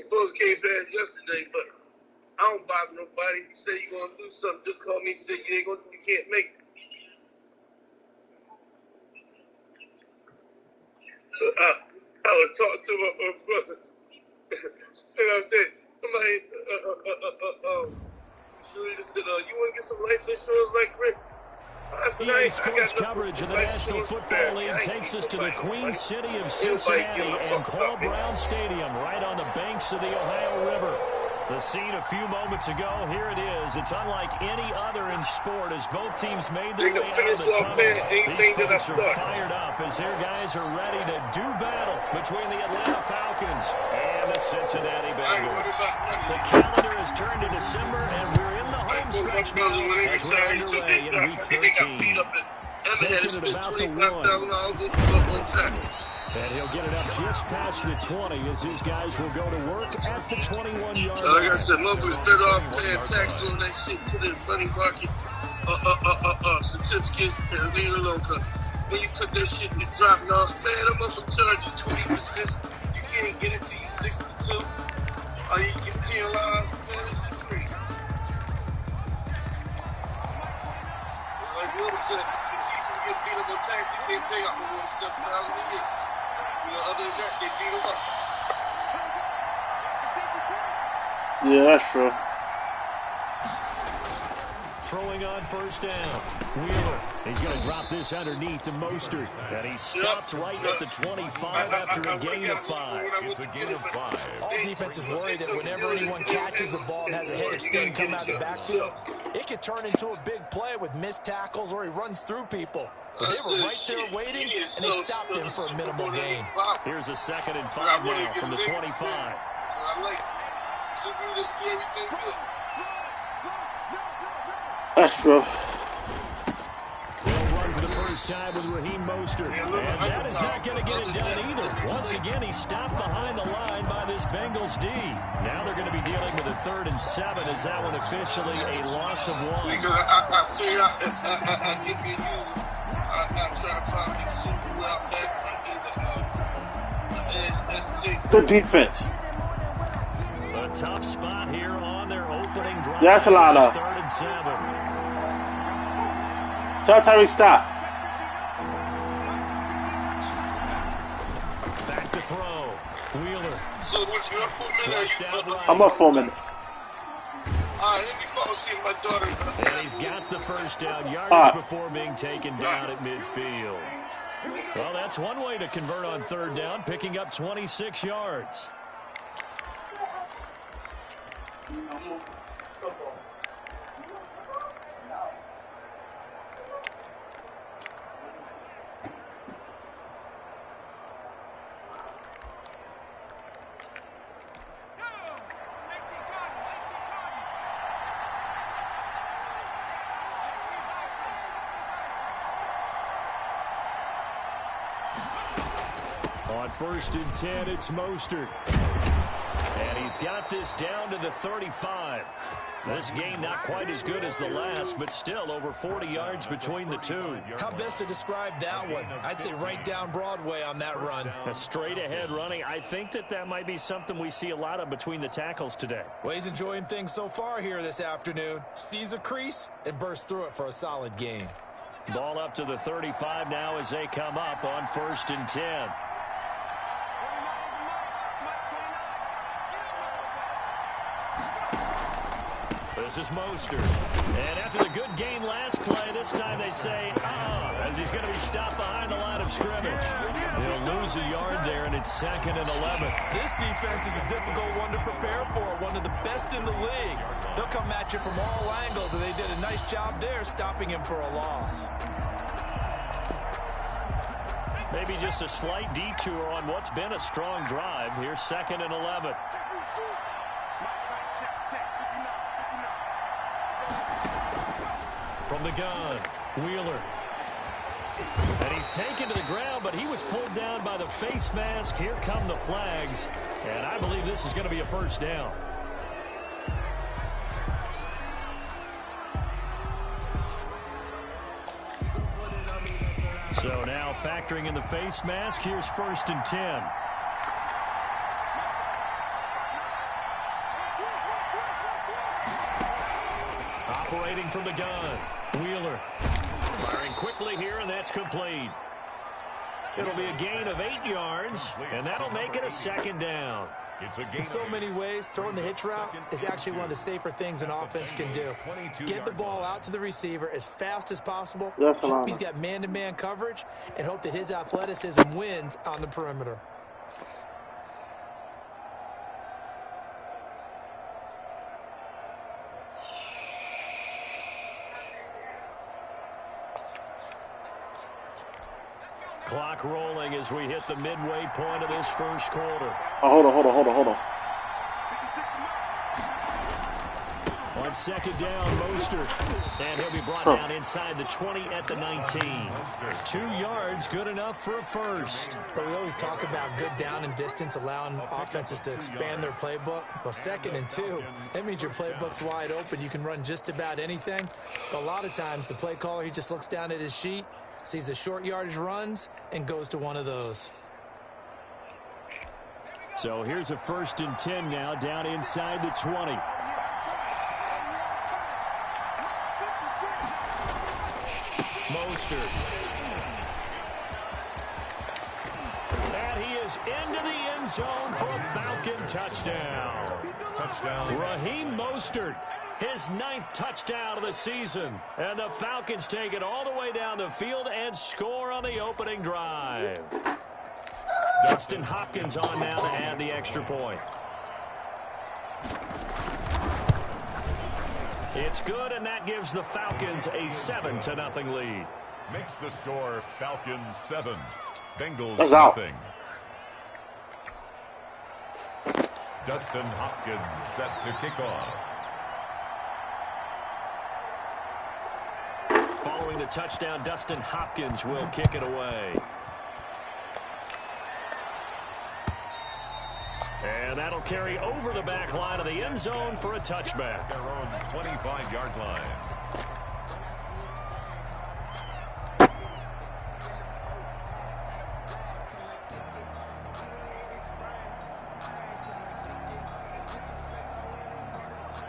supposed to came fast yesterday, but I don't bother nobody. If you say you're going to do something, just call me and say you ain't going to do it. You can't make it. I would talk to my brother. And I said, somebody, Shirley said, you want to get some life insurance like Rick? EA Sports coverage of the National Football League takes us to the Queen City of Cincinnati and Paul Brown Stadium right on the banks of the Ohio River. The scene a few moments ago, here it is. It's unlike any other in sport as both teams made their way out of the tunnel. These folks are fired up as their guys are ready to do battle between the Atlanta Falcons and the Cincinnati Bengals. The calendar has turned to December, and we're in the home stretch now as we're underway in Week 13. Taking it about the 1. And he'll get it up just past the 20 as his guys will go to work at the 21-yard line. Like I said, motherfuckers better off paying tax on that shit to the money market certificates and leave it alone. Because when you put that shit in the drop now, man, that motherfucker charge you 20%. You can't get it till you 62. Or you get penalized. Man, this shit crazy. Like the other said, if you get beat up on tax, you can't take out more than 7,000 a year. Other than that, they beat him up. Yeah, that's true. Throwing on first down. Wheeler. He's going to drop this underneath to Mostert. And he stopped right at the 25 after a gain of 5. It's a gain of 5. All defenses worry that whenever anyone catches the ball and has a head of steam come out of the backfield, it could turn into a big play with missed tackles or he runs through people. But they were right there waiting, and they stopped him for a minimal gain. Here's a 2nd and 5 now from the 25. That's true. They'll run for the first time with Raheem Mostert. And that is not going to get it done either. Once again, he's stopped behind the line by this Bengals D. Now they're going to be dealing with a 3rd and 7. Is that one officially a loss of 1? Because I get me used. I try to find people super well back. Good defense. A tough spot here on their opening drive. That's a lot of. 3rd and 7. Tell Tyreek stop. Back to throw. Wheeler. So what's your 4 minutes? I'm up 4 minutes. Let me call see my daughter. And he's got the first down yardage before being taken down at midfield. Well, that's one way to convert on 3rd down, picking up 26 yards. On 1st and 10, it's Mostert. And he's got this down to the 35. This game not quite as good as the last, but still over 40 yards between the two. How best to describe that one? I'd say right down Broadway on that run. A straight-ahead running. I think that might be something we see a lot of between the tackles today. Well, he's enjoying things so far here this afternoon. Sees a crease and bursts through it for a solid gain. Ball up to the 35 now as they come up on 1st and 10. This is Mostert. And after the good gain last play, this time they say, as he's going to be stopped behind the line of scrimmage. He'll lose a yard there, and it's 2nd and 11. This defense is a difficult one to prepare for, one of the best in the league. They'll come at you from all angles, and they did a nice job there stopping him for a loss. Maybe just a slight detour on what's been a strong drive. Here's 2nd and 11. From the gun, Wheeler. And he's taken to the ground, but he was pulled down by the face mask. Here come the flags. And I believe this is going to be a first down. So now factoring in the face mask, here's 1st and 10. operating from the gun. Wheeler firing quickly here, and that's complete. It'll be a gain of 8 yards, and that'll make it a second down. In so many ways, throwing the hitch route is actually one of the safer things an offense can do. Get the ball out to the receiver as fast as possible, hope he's got man-to-man coverage, and hope that his athleticism wins on the perimeter. Clock rolling as we hit the midway point of this first quarter. Oh, hold on. On second down, Mostert. And he'll be brought down inside the 20 at the 19. 2 yards, good enough for a first. But we always talk about good down and distance, allowing offenses to expand their playbook. Well, 2nd and 2, that means your playbook's wide open. You can run just about anything. But a lot of times, the play caller, he just looks down at his sheet, sees the short yardage runs, and goes to one of those. So here's a 1st and 10 now, down inside the 20. Mostert. And he is into the end zone for a Falcon touchdown. Raheem Mostert, his 9th touchdown of the season. And the Falcons take it all the way down the field and score on the opening drive. Dustin Hopkins on now to add the extra point. It's good, and that gives the Falcons a 7-0 lead. Makes the score Falcons 7, Bengals That's out. nothing. Dustin Hopkins set to kick off. Following the touchdown, Dustin Hopkins will kick it away. And that'll carry over the back line of the end zone for a touchback. Their own 25-yard line.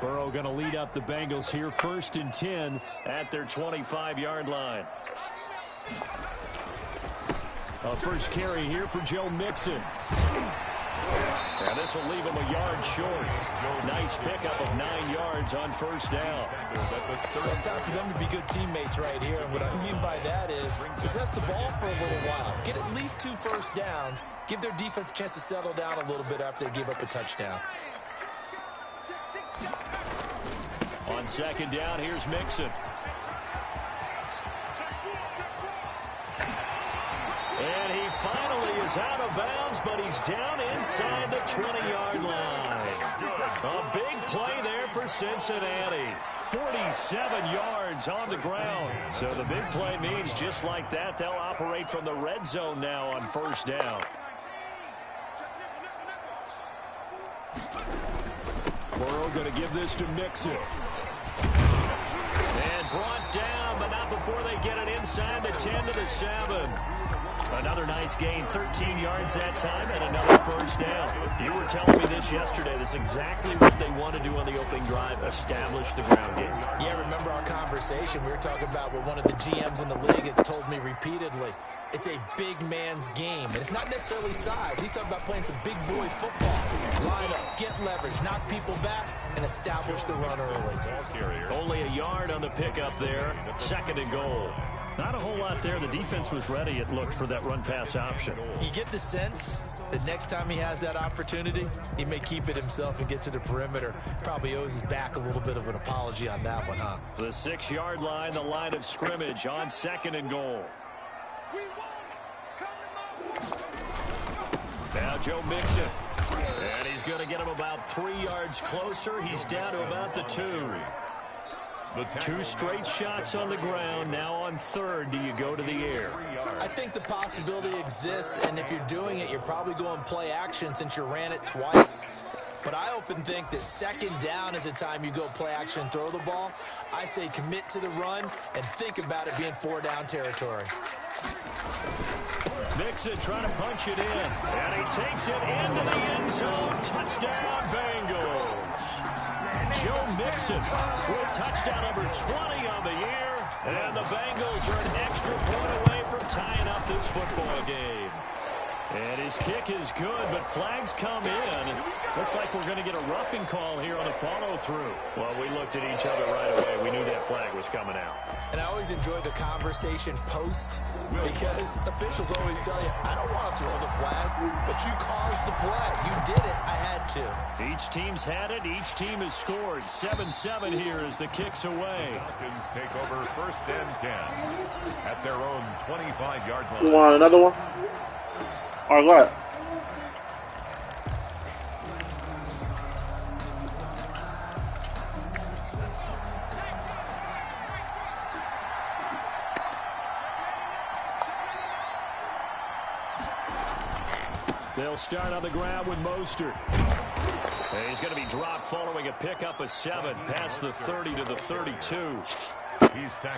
Burrow going to lead up the Bengals here, 1st and 10 at their 25-yard line. A first carry here for Joe Mixon. And this will leave him a yard short. Nice pickup of 9 yards on 1st down. It's time for them to be good teammates right here. And what I mean by that is possess the ball for a little while. Get at least 2 first downs. Give their defense a chance to settle down a little bit after they give up a touchdown. On 2nd down, here's Mixon. And he finally is out of bounds, but he's down inside the 20-yard line. A big play there for Cincinnati. 47 yards on the ground. So the big play means just like that, they'll operate from the red zone now on 1st down. Burrow going to give this to Mixon. And brought down, but not before they get it inside the 10 to the 7. Another nice gain, 13 yards that time, and another 1st down. You were telling me this yesterday. This is exactly what they want to do on the opening drive, establish the ground game. Yeah, remember our conversation. We were talking about what one of the GMs in the league has told me repeatedly. It's a big man's game, and it's not necessarily size. He's talking about playing some big boy football. Line up, get leverage, knock people back, and establish the run early. Only a yard on the pickup there, 2nd and goal. Not a whole lot there. The defense was ready, it looked, for that run-pass option. You get the sense that next time he has that opportunity, he may keep it himself and get to the perimeter. Probably owes his back a little bit of an apology on that one, huh? The 6-yard line, the line of scrimmage on 2nd and goal. Now Joe Mixon. And he's going to get him about 3 yards closer. He's down to about the 2. 2 straight shots on the ground. Now on 3rd, do you go to the air? I think the possibility exists, and if you're doing it, you're probably going play action since you ran it twice. But I often think that 2nd down is a time you go play action and throw the ball. I say commit to the run and think about it being 4-down territory. Mixon trying to punch it in, and he takes it into the end zone. Touchdown, Bengals. Joe Mixon with touchdown number 20 on the year. And the Bengals are an extra point away from tying up this football game. And his kick is good, but flags come in. Looks like we're going to get a roughing call here on the follow-through. Well, we looked at each other right away. We knew that flag was coming out. And I always enjoy the conversation post because officials always tell you, I don't want to throw the flag, but you caused the play. You did it. I had to. Each team's had it. Each team has scored. 7-7 here as the kick's away. Falcons take over 1st and 10 at their own 25-yard line. You want another one? All right, go ahead. They'll start on the ground with Mostert. And he's going to be dropped following a pickup of 7 past the 30 to the 32.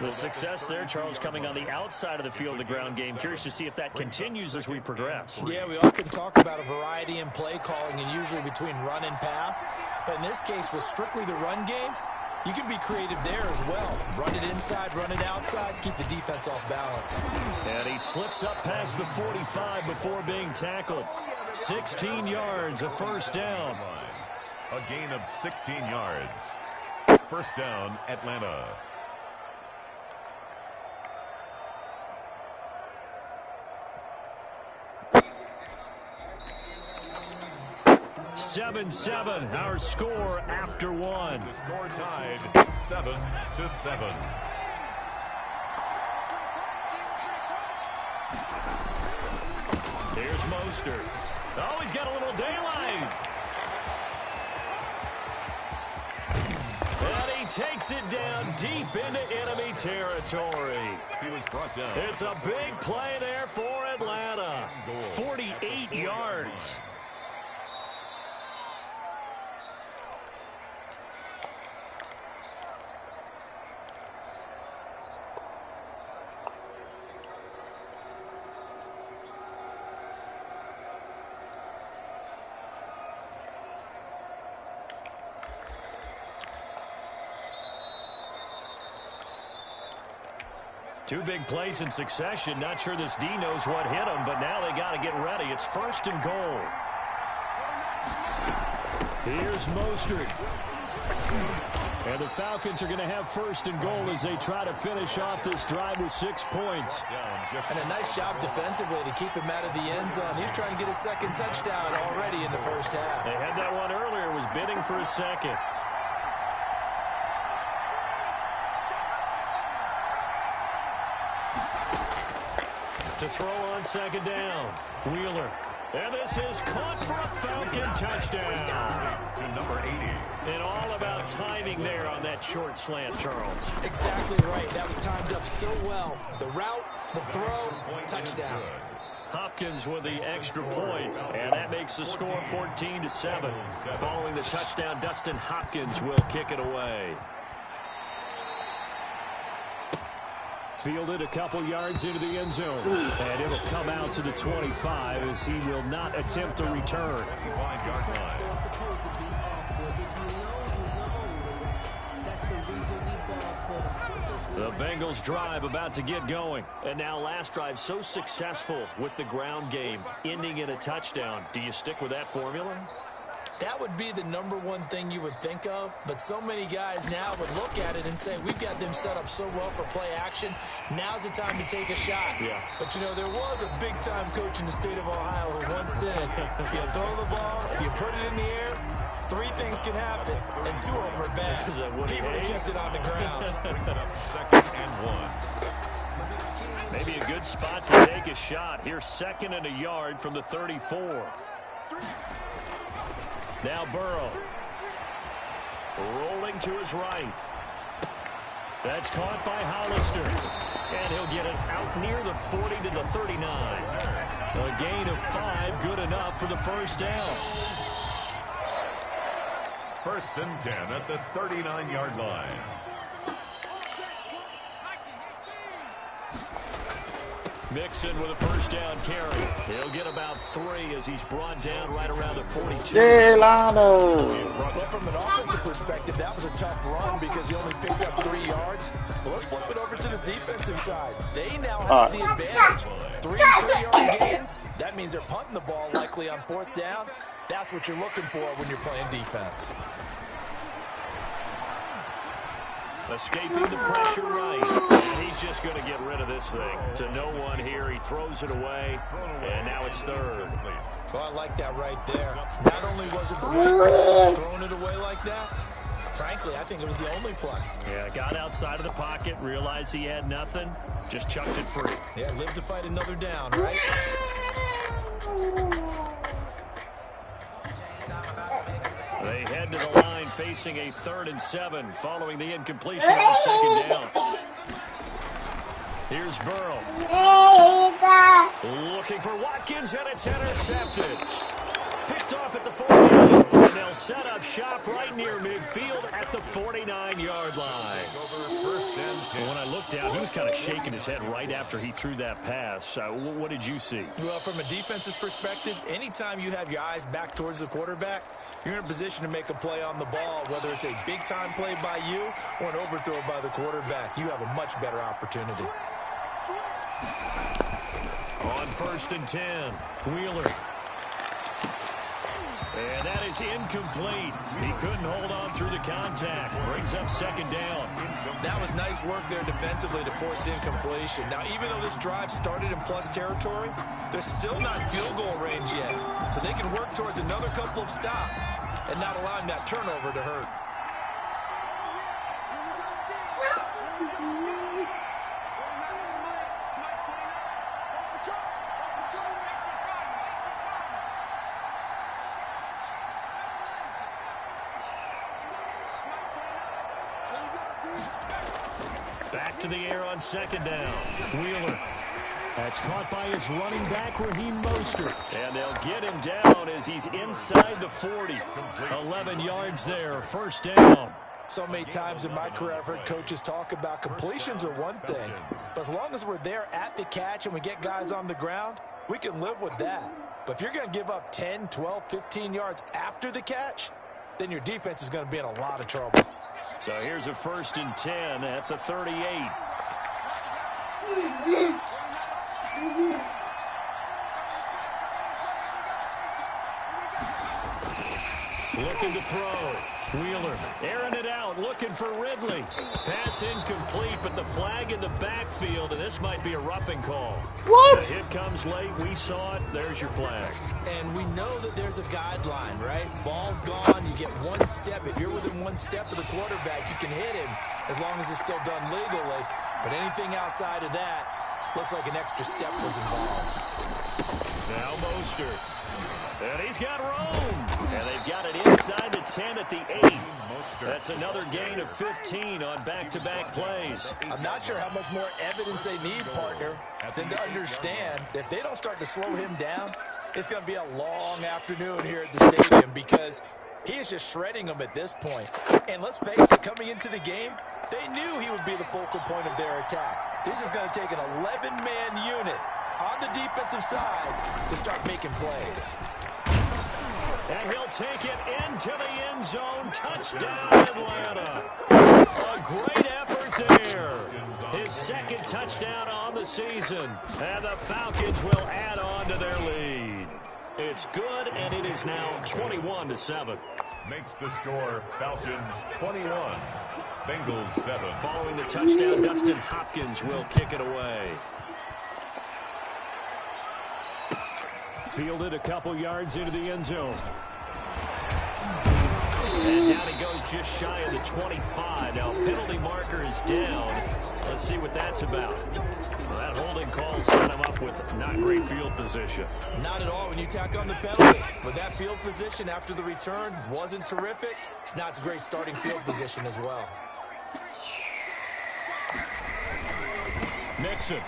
The success there, Charles, coming on the outside of the field, the ground game. Curious to see if that continues as we progress. Yeah, we often talk about a variety in play calling and usually between run and pass. But in this case, with strictly the run game, you can be creative there as well. Run it inside, run it outside, keep the defense off balance. And he slips up past the 45 before being tackled. 16 yards, a first down. A gain of 16 yards. First down, Atlanta. 7-7, our score after one. The score tied 7-7. Here's Mostert. Oh, he's got a little daylight. And he takes it down deep into enemy territory. He was brought down. It's a big play there for Atlanta. 48 yards. Two big plays in succession. Not sure this D knows what hit him, but now they got to get ready. It's 1st and goal. Here's Mostert. And the Falcons are going to have 1st and goal as they try to finish off this drive with 6 points. And a nice job defensively to keep him out of the end zone. He's trying to get a second touchdown already in the first half. They had that one earlier, was bidding for a second. To throw on 2nd down. Wheeler. And this is caught for a Falcon touchdown. To number 80. And all about timing there on that short slant, Charles. Exactly right. That was timed up so well. The route, the throw, touchdown. Hopkins with the extra point, and that makes the score 14-7. Following the touchdown, Dustin Hopkins will kick it away. Fielded a couple yards into the end zone. And it'll come out to the 25 as he will not attempt a return. 25-yard line. The Bengals drive about to get going. And now last drive so successful with the ground game, ending in a touchdown. Do you stick with that formula? That would be the #1 thing you would think of, but so many guys now would look at it and say, we've got them set up so well for play action. Now's the time to take a shot. Yeah. But, you know, there was a big-time coach in the state of Ohio who once said, if you throw the ball, if you put it in the air, 3 things can happen, and 2 of them are bad. People that kiss it on the ground. 2nd and 1. Maybe a good spot to take a shot. Here's 2nd and a yard from the 34. Now Burrow. Rolling to his right. That's caught by Hollister. And he'll get it out near the 40 to the 39. A gain of 5, good enough for the first down. 1st and 10 at the 39-yard line. Mixon with a first down carry. He'll get about 3 as he's brought down right around the 42. Yeah, Lana. Well, from an offensive perspective, that was a tough run because he only picked up 3 yards. Well, let's flip it over to the defensive side. They now have the advantage. 3 3-yard gains. That means they're punting the ball likely on 4th down. That's what you're looking for when you're playing defense. Escaping the pressure right. He's just going to get rid of this thing. To no one here. He throws it away, and now it's 3rd. Well, I like that right there. Not only was it the right play, throwing it away like that, frankly, I think it was the only play. Yeah, got outside of the pocket, realized he had nothing, just chucked it free. Yeah, live to fight another down, right? They head to the line facing a 3rd and 7 following the incompletion of the 2nd down. Here's Burrow. Looking for Watkins, and it's intercepted. Picked off at the 49, and they'll set up shop right near midfield at the 49-yard line. When I looked down, he was kind of shaking his head right after he threw that pass. What did you see? Well, from a defense's perspective, anytime you have your eyes back towards the quarterback, you're in a position to make a play on the ball, whether it's a big-time play by you or an overthrow by the quarterback. You have a much better opportunity. On 1st and 10, Wheeler. And that is incomplete. He couldn't hold on through the contact. Brings up 2nd down. That was nice work there defensively to force incompletion. Now, even though this drive started in plus territory, they're still not in field goal range yet. So they can work towards another couple of stops and not allowing that turnover to hurt. Back to the air on 2nd down. Wheeler. That's caught by his running back, Raheem Mostert. And they'll get him down as he's inside the 40. 11 yards there, 1st down. So many times in my career I've heard coaches talk about completions are one thing. But as long as we're there at the catch and we get guys on the ground, we can live with that. But if you're going to give up 10, 12, 15 yards after the catch, then your defense is going to be in a lot of trouble. So here's a 1st and 10 at the 38. Looking to throw. Wheeler airing it out, looking for Ridley. Pass incomplete, but the flag in the backfield, and this might be a roughing call. What? The hit comes late. We saw it. There's your flag. And we know that there's a guideline, right? Ball's gone. You get 1 step. If you're within 1 step of the quarterback, you can hit him as long as it's still done legally. But anything outside of that looks like an extra step was involved. Now Mostert. And he's got room. And they've got it inside the 10 at the 8. That's another gain of 15 on back-to-back plays. I'm not sure how much more evidence they need, partner, than to understand that if they don't start to slow him down, it's going to be a long afternoon here at the stadium because he is just shredding them at this point. And let's face it, coming into the game, they knew he would be the focal point of their attack. This is going to take an 11-man unit on the defensive side to start making plays. And he'll take it into the end zone. Touchdown, Atlanta. A great effort there. His 2nd touchdown on the season. And the Falcons will add on to their lead. It's good, and it is now 21-7. Makes the score Falcons 21, Bengals 7. Following the touchdown, Dustin Hopkins will kick it away. Fielded a couple yards into the end zone. And down he goes just shy of the 25. Now, penalty marker is down. Let's see what that's about. Well, that holding call set him up with not great field position. Not at all when you tack on the penalty. But that field position after the return wasn't terrific. It's not a great starting field position as well. Mixon.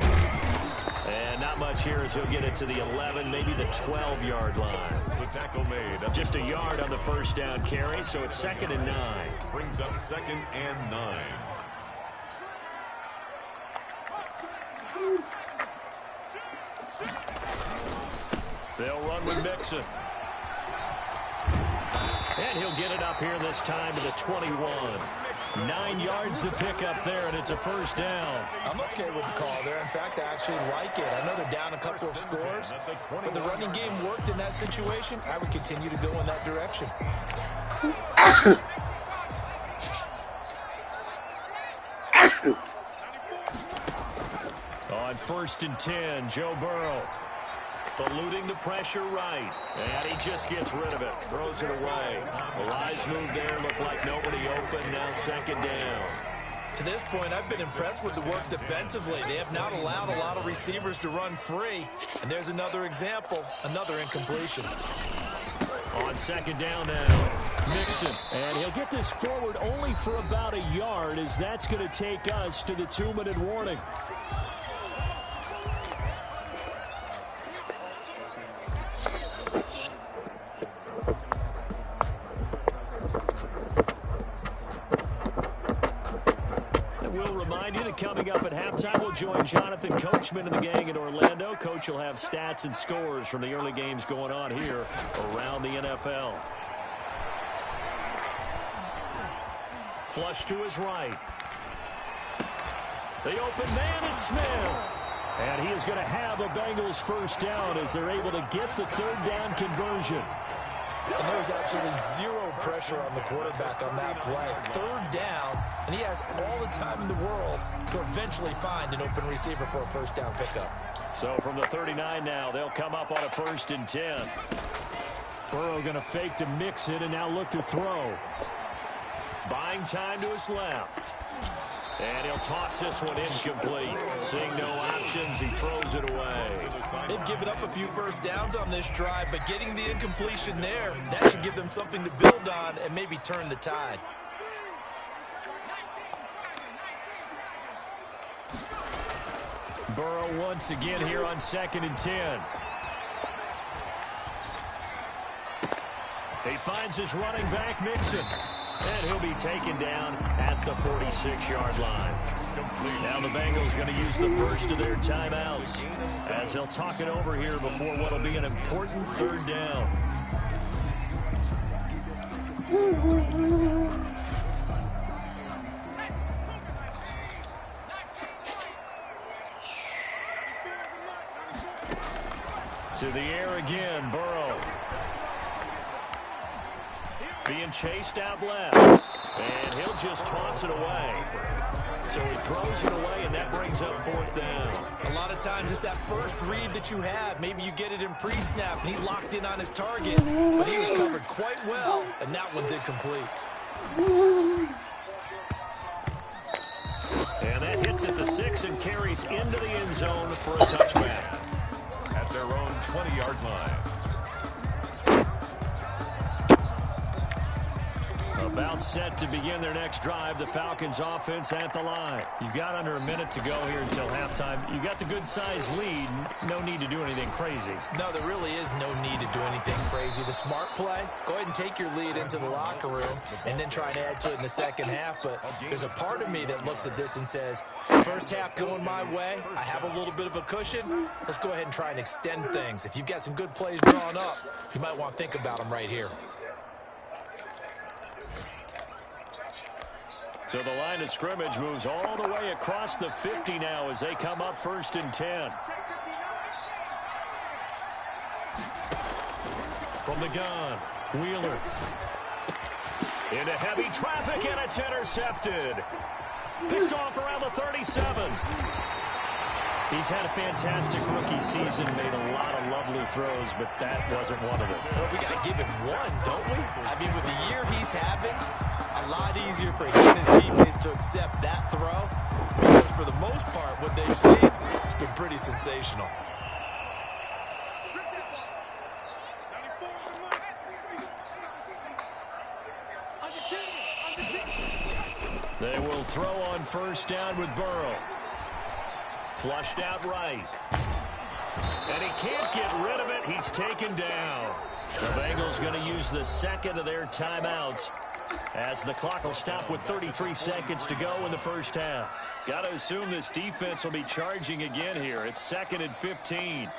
And not much here as he'll get it to the 11, maybe the 12-yard line. The tackle made. Just a yard on the 1st down carry, so it's 2nd and 9. Brings up 2nd and 9. They'll run with Mixon. And he'll get it up here this time to the 21. 9 yards to pick up there, and it's a first down. I'm okay with the call there. In fact, I actually like it. I know they're down a couple of scores, but the running game worked in that situation. I would continue to go in that direction. On 1st and 10, Joe Burrow. Eluding the pressure right. And he just gets rid of it. Throws it away. The Lions move there. Look like nobody open. Now 2nd down. To this point, I've been impressed with the work defensively. They have not allowed a lot of receivers to run free. And there's another example. Another incompletion. On 2nd down now. Mixon. And he'll get this forward only for about a yard, as that's going to take us to the 2-minute warning. Coming up at halftime, we'll join Jonathan Coachman and the gang in Orlando. Coach will have stats and scores from the early games going on here around the NFL. Flush to his right. The open man is Smith. And he is going to have a Bengals first down as they're able to get the 3rd down conversion. And there was absolutely zero pressure on the quarterback on that play. 3rd down, and he has all the time in the world to eventually find an open receiver for a first down pickup. So from the 39 now, they'll come up on a 1st and 10. Burrow going to fake to mix it and now look to throw. Buying time to his left. And he'll toss this one incomplete. Seeing no options, he throws it away. They've given up a few first downs on this drive, but getting the incompletion there, that should give them something to build on and maybe turn the tide. Burrow once again here on 2nd and 10. He finds his running back, Mixon. And he'll be taken down at the 46-yard line. Now the Bengals going to use the first of their timeouts as he'll talk it over here before what will be an important 3rd down. To the air again, Burrow. Being chased out left. And he'll just toss it away. So he throws it away, and that brings up 4th down. A lot of times it's that first read that you have. Maybe you get it in pre-snap, and he locked in on his target. But he was covered quite well, and that one's incomplete. And that hits at the 6 and carries into the end zone for a touchback. At their own 20-yard line. About set to begin their next drive. The Falcons offense at the line. You've got under a minute to go here until halftime. You got the good-sized lead. No need to do anything crazy. No, there really is no need to do anything crazy. The smart play, go ahead and take your lead into the locker room and then try and add to it in the 2nd half. But there's a part of me that looks at this and says, first half going my way, I have a little bit of a cushion. Let's go ahead and try and extend things. If you've got some good plays drawn up, you might want to think about them right here. So the line of scrimmage moves all the way across the 50 now as they come up 1st and 10. From the gun, Wheeler. Into heavy traffic, and it's intercepted. Picked off around the 37. He's had a fantastic rookie season, made a lot of lovely throws, but that wasn't one of them. Well, we got to give him one, don't we? I mean, with the year he's having, a lot easier for him and his teammates to accept that throw, because for the most part, what they've seen, it's been pretty sensational. They will throw on 1st down with Burrow. Flushed out right. And he can't get rid of it. He's taken down. The Bengals going to use the 2nd of their timeouts as the clock will stop with 33 seconds to go in the first half. Got to assume this defense will be charging again here. It's 2nd and 15.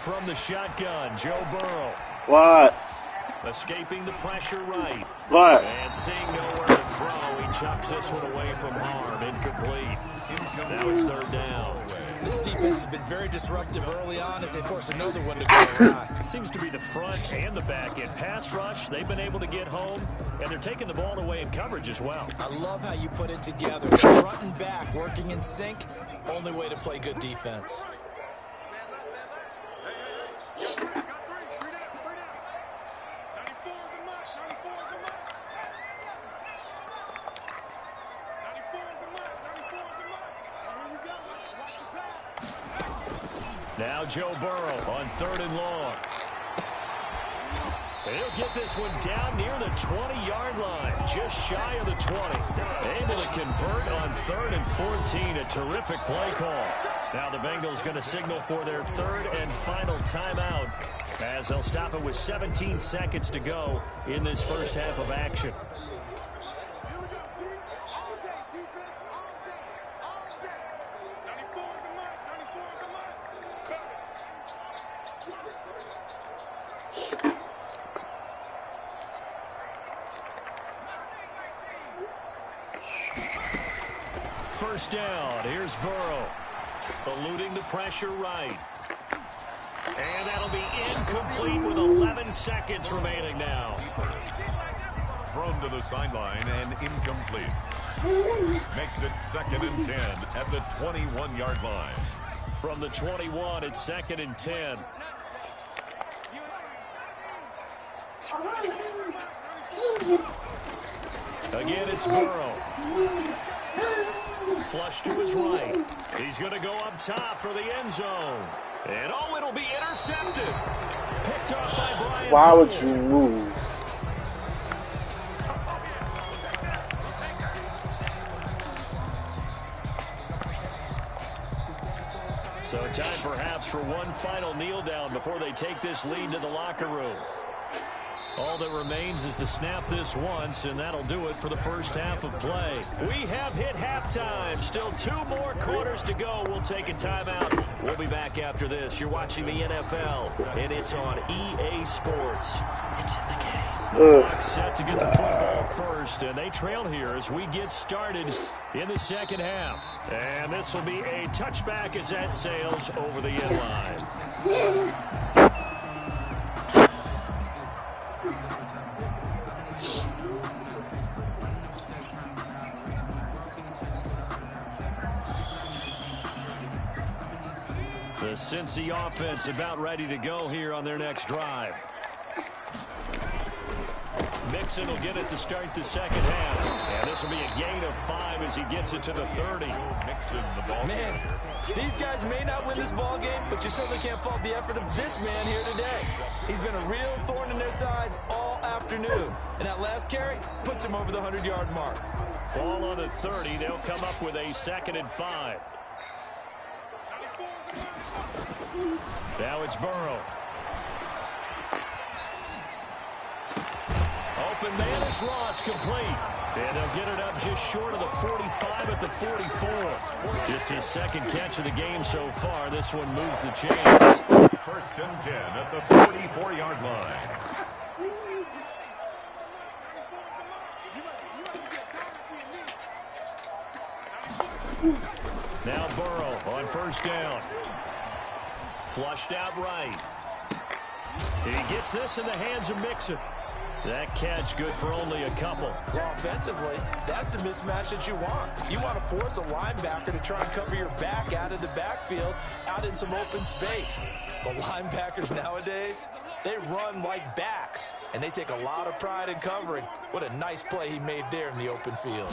from the shotgun, Joe Burrow. What? Escaping the pressure right. What? And seeing nowhere to throw, he chucks this one away from harm. Incomplete. Now it's third down. This defense has been very disruptive early on as they force another one to go awry. It seems to be the front and the back end. Pass rush, they've been able to get home, and they're taking the ball away in coverage as well. I love how you put it together. Front and back working in sync. Only way to play good defense. Now Joe Burrow on 3rd and long. He'll get this one down near the 20-yard line, just shy of the 20. Able to convert on 3rd and 14, a terrific play call. Now the Bengals going to signal for their 3rd and final timeout as they'll stop it with 17 seconds to go in this first half of action. First down, here's Burrow, eluding the pressure right. And that'll be incomplete with 11 seconds remaining now. Thrown to the sideline and incomplete. Makes it 2nd and 10 at the 21-yard line. From the 21, it's 2nd and 10. Again, it's Burrow. Flush to his right. He's going to go up top for the end zone. And oh, it'll be intercepted. Picked up by Brian. Why would you move? So time perhaps for one final kneel down before they take this lead to the locker room. All that remains is to snap this once, and that'll do it for the first half of play. We have hit halftime. Still 2 more quarters to go. We'll take a timeout. We'll be back after this. You're watching the NFL, and it's on EA Sports. It's in the game. Set to get the football first, and they trail here as we get started in the second half. And this will be a touchback as that sails over the end line. The Cincy offense about ready to go here on their next drive. Mixon will get it to start the second half. And this will be a gain of 5 as he gets it to the 30. Mixon, the ball. Man, these guys may not win this ball game, but you certainly can't fault the effort of this man here today. He's been a real thorn in their sides all afternoon. And that last carry puts him over the 100-yard mark. Ball on the 30. They'll come up with a 2nd and 5. Now it's Burrow. Open man is lost, complete. And they'll get it up just short of the 45 at the 44. Just his 2nd catch of the game so far. This one moves the chains. 1st and 10 at the 44-yard line. Now Burrow on 1st down. Flushed out right. He gets this in the hands of Mixon. That catch good for only a couple. Well, offensively, that's the mismatch that you want. You want to force a linebacker to try and cover your back out of the backfield, out in some open space. But linebackers nowadays, they run like backs, and they take a lot of pride in covering. What a nice play he made there in the open field.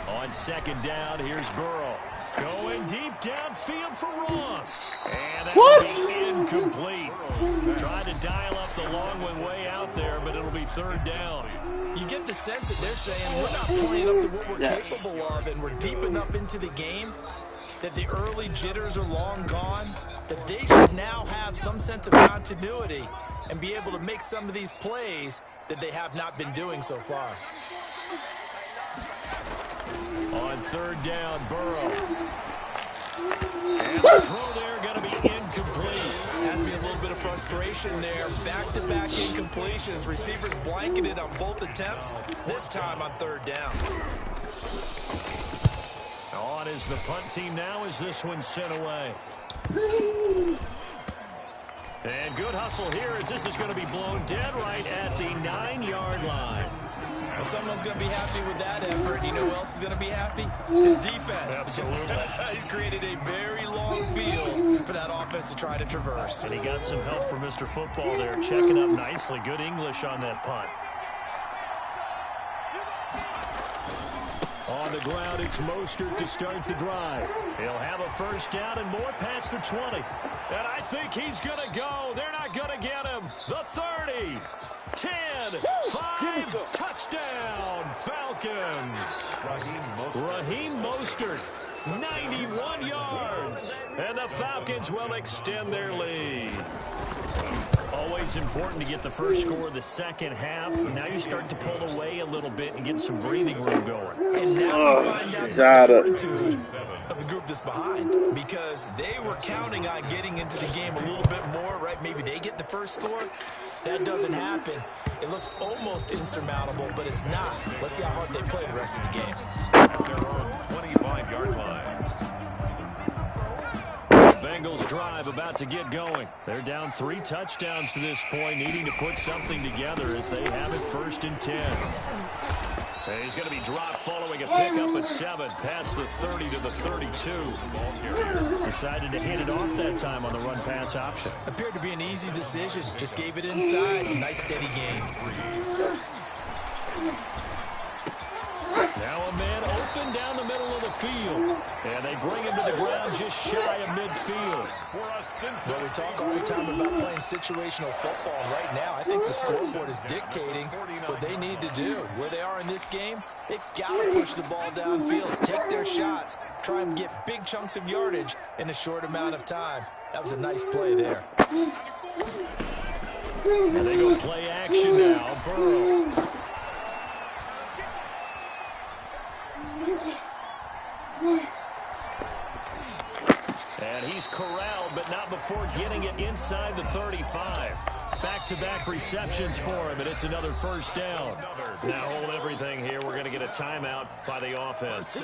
On 2nd down, here's Burrow. Going deep downfield for Ross. And that'll be incomplete. Tried to dial up the long one way out there, but it'll be 3rd down. You get the sense that they're saying we're not playing up to what we're capable of, and we're deep enough into the game that the early jitters are long gone, that they should now have some sense of continuity and be able to make some of these plays that they have not been doing so far. On 3rd down, Burrow. And the throw there going to be incomplete. Has to be a little bit of frustration there. Back-to-back incompletions. Receivers blanketed on both attempts, this time on third down. On is the punt team now as this one's sent away. And good hustle here as this is going to be blown dead right at the 9-yard line. Well, someone's going to be happy with that effort. You know who else is going to be happy? His defense. Absolutely. He's created a very long field for that offense to try to traverse. And he got some help from Mr. Football there, checking up nicely. Good English on that punt. On the ground, it's Mostert to start the drive. He'll have a first down and more past the 20. And I think he's going to go. They're not going to get him. The 30, 10, 5, touchdown, Falcons. Raheem Mostert, 91 yards. And the Falcons will extend their lead. Always important to get the first score of the second half. Now you start to pull away a little bit and get some breathing room going. And now we find out the fortitude of the group that's behind, because they were counting on getting into the game a little bit more, right? Maybe they get the first score. That doesn't happen. It looks almost insurmountable, but it's not. Let's see how hard they play the rest of the game. They're on 25-yard line. Bengals drive about to get going. They're down 3 touchdowns to this point, needing to put something together as they have it 1st and 10. And he's going to be dropped following a pickup of 7 past the 30 to the 32. Decided to hand it off that time on the run-pass option. Appeared to be an easy decision. Just gave it inside. A nice steady gain. Now a man open down the middle of the field. And they bring him to the ground just shy of midfield. Well, we talk all the time about playing situational football. Right now, I think the scoreboard is dictating what they need to do. Where they are in this game, they've got to push the ball downfield, take their shots, try and get big chunks of yardage in a short amount of time. That was a nice play there. And they go play action now. Burrow. And he's corralled, but not before getting it inside the 35. Back-to-back receptions for him, and it's another first down. Now hold everything here. We're going to get a timeout by the offense.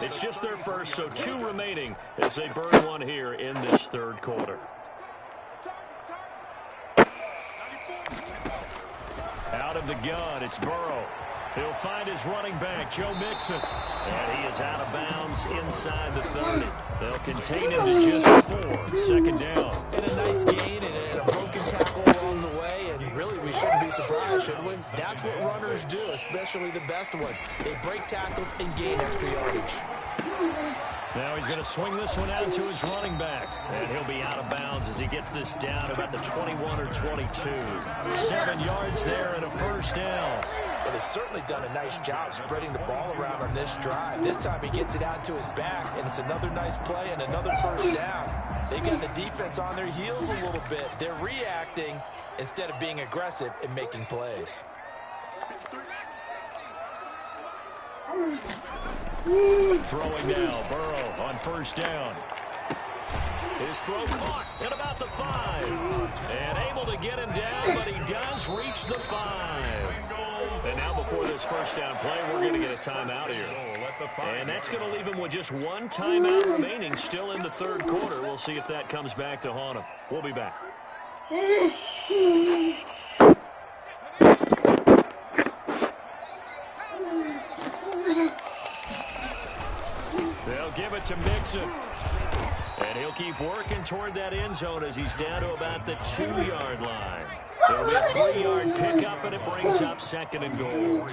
It's just their first, so 2 remaining as they burn one here in this third quarter. Out of the gun, it's Burrow. He'll find his running back, Joe Mixon. And he is out of bounds inside the 30. They'll contain him to just 4. 2nd down. And a nice gain and a broken tackle along the way. And really, we shouldn't be surprised, should we? That's what runners do, especially the best ones. They break tackles and gain extra yardage. Now he's going to swing this one out to his running back. And he'll be out of bounds as he gets this down about the 21 or 22. 7 yards there and a first down. Well, they've certainly done a nice job spreading the ball around on this drive. This time he gets it out to his back, and it's another nice play and another first down. They got the defense on their heels a little bit. They're reacting instead of being aggressive and making plays. Throwing now, Burrow on first down. His throw caught at about the 5. And able to get him down, but he does reach the 5. And now before this first down play, we're going to get a timeout here. And that's going to leave him with just 1 timeout remaining still in the third quarter. We'll see if that comes back to haunt him. We'll be back. They'll give it to Mixon. And he'll keep working toward that end zone as he's down to about the 2-yard line. It'll be a 3-yard pickup, and it brings up 2nd and goal.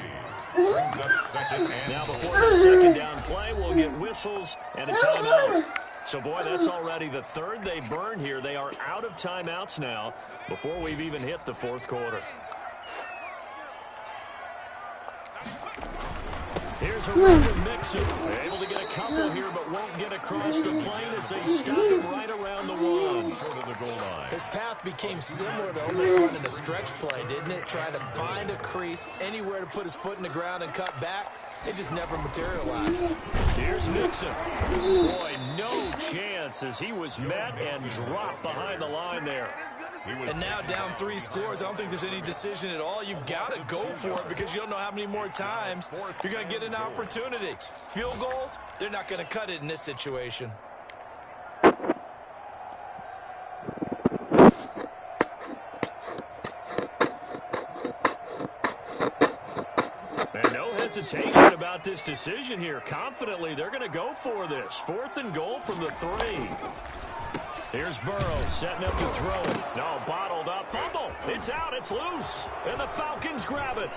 Now before the 2nd down play, we'll get whistles and a timeout. So, boy, that's already the 3rd they burn here. They are out of timeouts now before we've even hit the 4th quarter. Here's a run from Mixon. Able to get a couple here, but won't get across the plane as they stop him right around the 1. Short of the goal line. His path became similar to almost running a stretch play, didn't it? Trying to find a crease, anywhere to put his foot in the ground and cut back. It just never materialized. Here's Mixon. Boy, no chance as he was met and dropped behind the line there. And now down 3 scores. I don't think there's any decision at all. You've got to go for it because you don't know how many more times you're going to get an opportunity. Field goals, they're not going to cut it in this situation. And no hesitation about this decision here. Confidently, they're going to go for this. 4th and goal from the 3. Here's Burrow setting up to throw it. No, bottled up. Fumble. It's out. It's loose. And the Falcons grab it.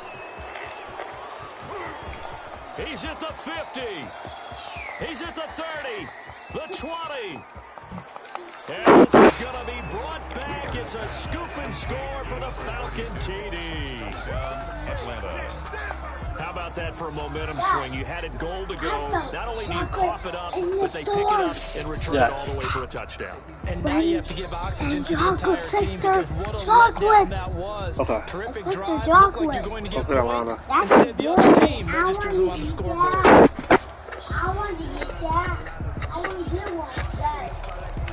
He's at the 50. He's at the 30. The 20. And this is going to be brought back. It's a scoop and score for the Falcon TD. Atlanta. How about that for a momentum swing? You had it goal to go. Not only do you cough it up, but they pick it up and return it all the way for a touchdown. And now you have to give oxygen to the entire team because what a letdown that was. Terrific drive. Looked like you're going to get points. Instead, the other team registers on the scoreboard. I want to get that. I want to get one.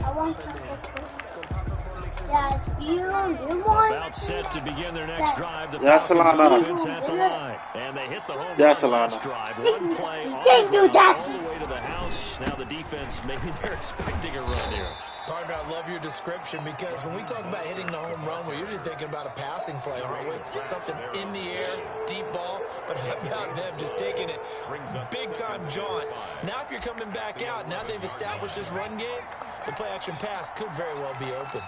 I want to. About set to begin their next drive. The Falcons offense at the line. And they hit the home run last drive. One play all the way to the house. Now the defense, maybe they're expecting a run here. Partner, I love your description because when we talk about hitting the home run, we're usually thinking about a passing play, aren't we? Something in the air, deep ball. But how about them just taking it big-time jaunt? Now if you're coming back out, now they've established this run game, the play-action pass could very well be open.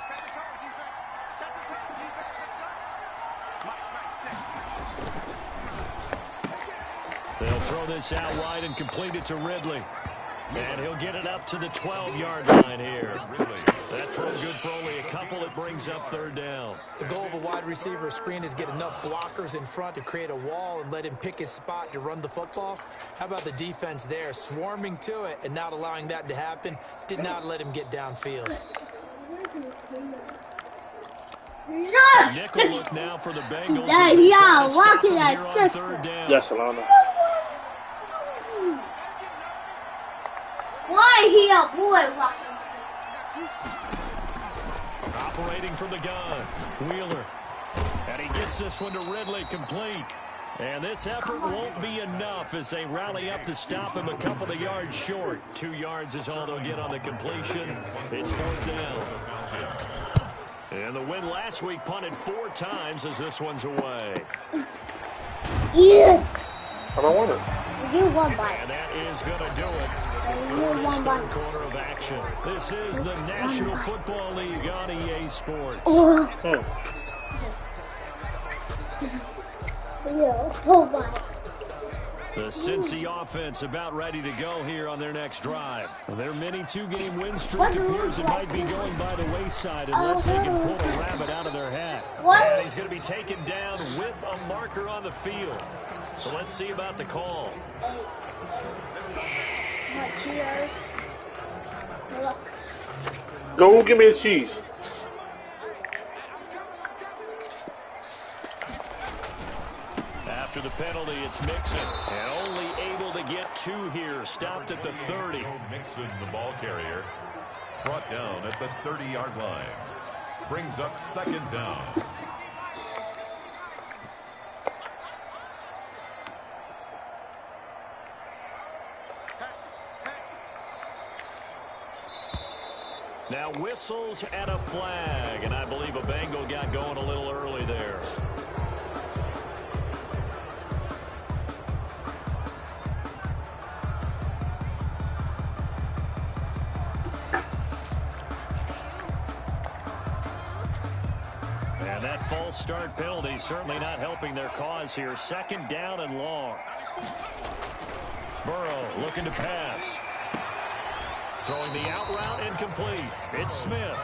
They'll throw this out wide and complete it to Ridley. And he'll get it up to the 12-yard line here. That throw good for only a couple. It brings up 3rd down. The goal of a wide receiver screen is get enough blockers in front to create a wall and let him pick his spot to run the football. How about the defense there, swarming to it and not allowing that to happen? Did not let him get downfield. Nickel look now for the Bengals. Yeah, look at that system. Yes, Alana. Why here, boy? Operating from the gun, Wheeler. And he gets this one to Ridley, complete. And this effort won't be enough as they rally up to stop him a couple of yards short. 2 yards is all they'll get on the completion. It's 4th down. And the win last week punted 4 times as this one's away. Yeah. I don't want it. You won by. And that is going to do it. This 3rd quarter of action. This is the National Football League on EA Sports. The Cincy offense about ready to go here on their next drive. Their mini 2-game win streak appears it might be going by the wayside unless they can pull a rabbit out of their hat. And he's going to be taken down with a marker on the field. So let's see about the call. Go give me the cheese. After the penalty, it's Mixon. And only able to get 2 here. Stopped at the 30. Mixon, the ball carrier, brought down at the 30-yard line. Brings up 2nd down. Now whistles and a flag. And I believe a Bengal got going a little early there. And that false start penalty certainly not helping their cause here. 2nd down and long. Burrow looking to pass. Throwing the out route incomplete. It's Smith.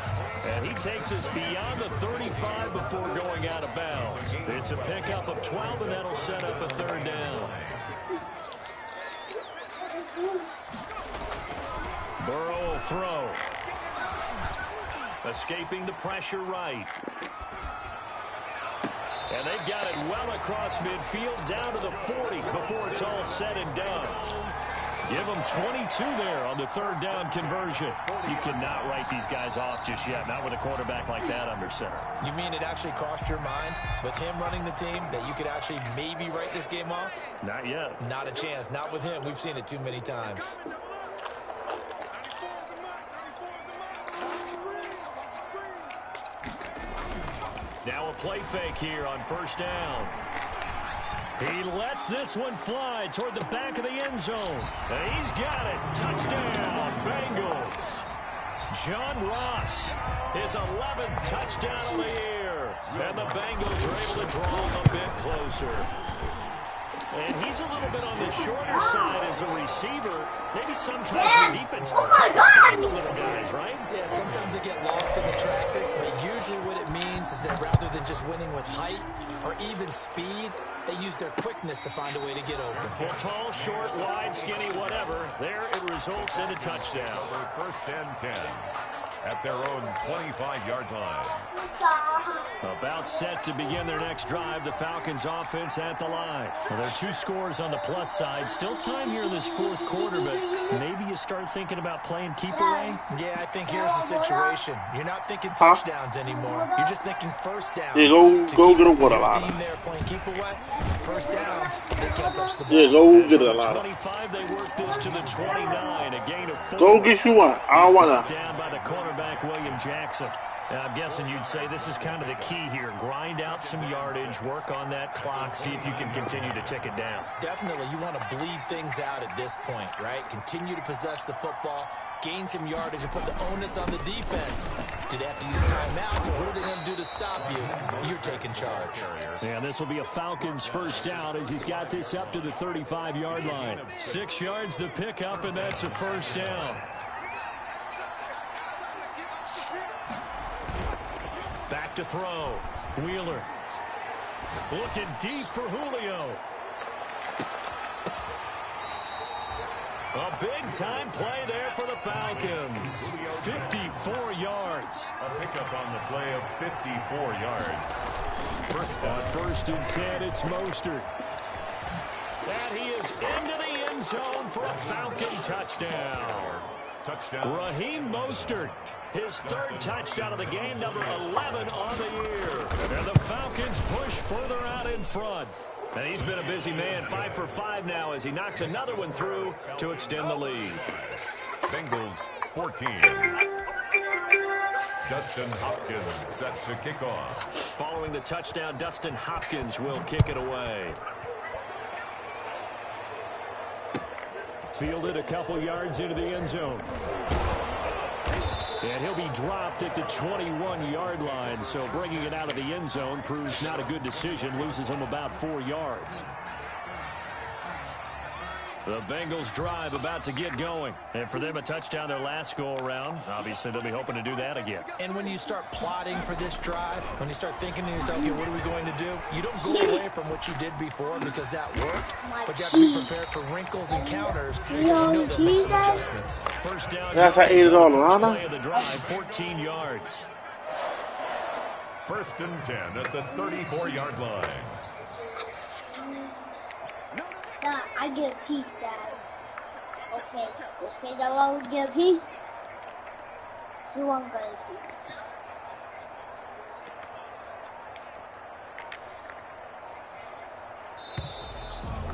And he takes us beyond the 35 before going out of bounds. It's a pickup of 12, and that'll set up a 3rd down. Burrow will throw. Escaping the pressure right. And they've got it well across midfield down to the 40 before it's all said and done. Give them 22 there on the third down conversion. You cannot write these guys off just yet, not with a quarterback like that under center. You mean it actually crossed your mind with him running the team that you could actually maybe write this game off? Not yet. Not a chance. Not with him. We've seen it too many times. Now a play fake here on first down. He lets this one fly toward the back of the end zone. And he's got it. Touchdown, Bengals. John Ross, his 11th touchdown of the year. And the Bengals are able to draw him a bit closer. And he's a little bit on the shorter side as a receiver. Maybe sometimes the defense the little guys, right? Yeah, sometimes they get lost in the traffic, but usually what it means is that rather than just winning with height or even speed, they use their quickness to find a way to get open. Well, tall, short, wide, skinny, whatever. There it results in a touchdown. First and 10 at their own 25-yard line. About set to begin their next drive. The Falcons offense at the line. Well, there are 2 scores on the plus side. Still time here in this fourth quarter, but maybe you start thinking about playing keep away? Yeah, I think here's the situation. You're not thinking touchdowns anymore. You're just thinking first downs. Yeah, go get a water line. There playing keep away. First downs, they can't touch the ball. Yeah, go get a line. 25, they work this to the 29. A gain of 4. Go get you one. I don't want to. Down by the cornerback, William Jackson. I'm guessing you'd say this is kind of the key here. Grind out some yardage, work on that clock, see if you can continue to tick it down. Definitely, you want to bleed things out at this point, right? Continue to possess the football, gain some yardage, and put the onus on the defense. Do they have to use timeouts, or what are they going to do to stop you? You're taking charge. Yeah, this will be a Falcons first down as he's got this up to the 35-yard line. 6 yards the pickup, and that's a first down. Back to throw. Wheeler. Looking deep for Julio. A big-time play there for the Falcons. 54 yards. A pickup on the play of 54 yards. First and 10, it's Mostert. And he is into the end zone for a Falcon touchdown. Raheem Mostert. His 3rd touchdown of the game, number 11 on the year. And the Falcons push further out in front. And he's been a busy man, 5 for 5 now as he knocks another one through to extend the lead. Bengals 14. Dustin Hopkins set to kick off. Following the touchdown, Dustin Hopkins will kick it away. Fielded a couple yards into the end zone. And he'll be dropped at the 21-yard line, so bringing it out of the end zone proves not a good decision, loses him about 4 yards. The Bengals drive about to get going. And for them, a touchdown their last go-around. Obviously, they'll be hoping to do that again. And when you start plotting for this drive, when you start thinking to yourself, okay, what are we going to do? You don't go away from what you did before because that worked. But you have to be prepared for wrinkles and counters because you know they'll make some adjustments. First down. That's how I ate it all, Lana. Play of the drive, 14 yards. First and 10 at the 34-yard line. Dad, I get a piece, Dad. Okay, that one will get a piece. You won't get a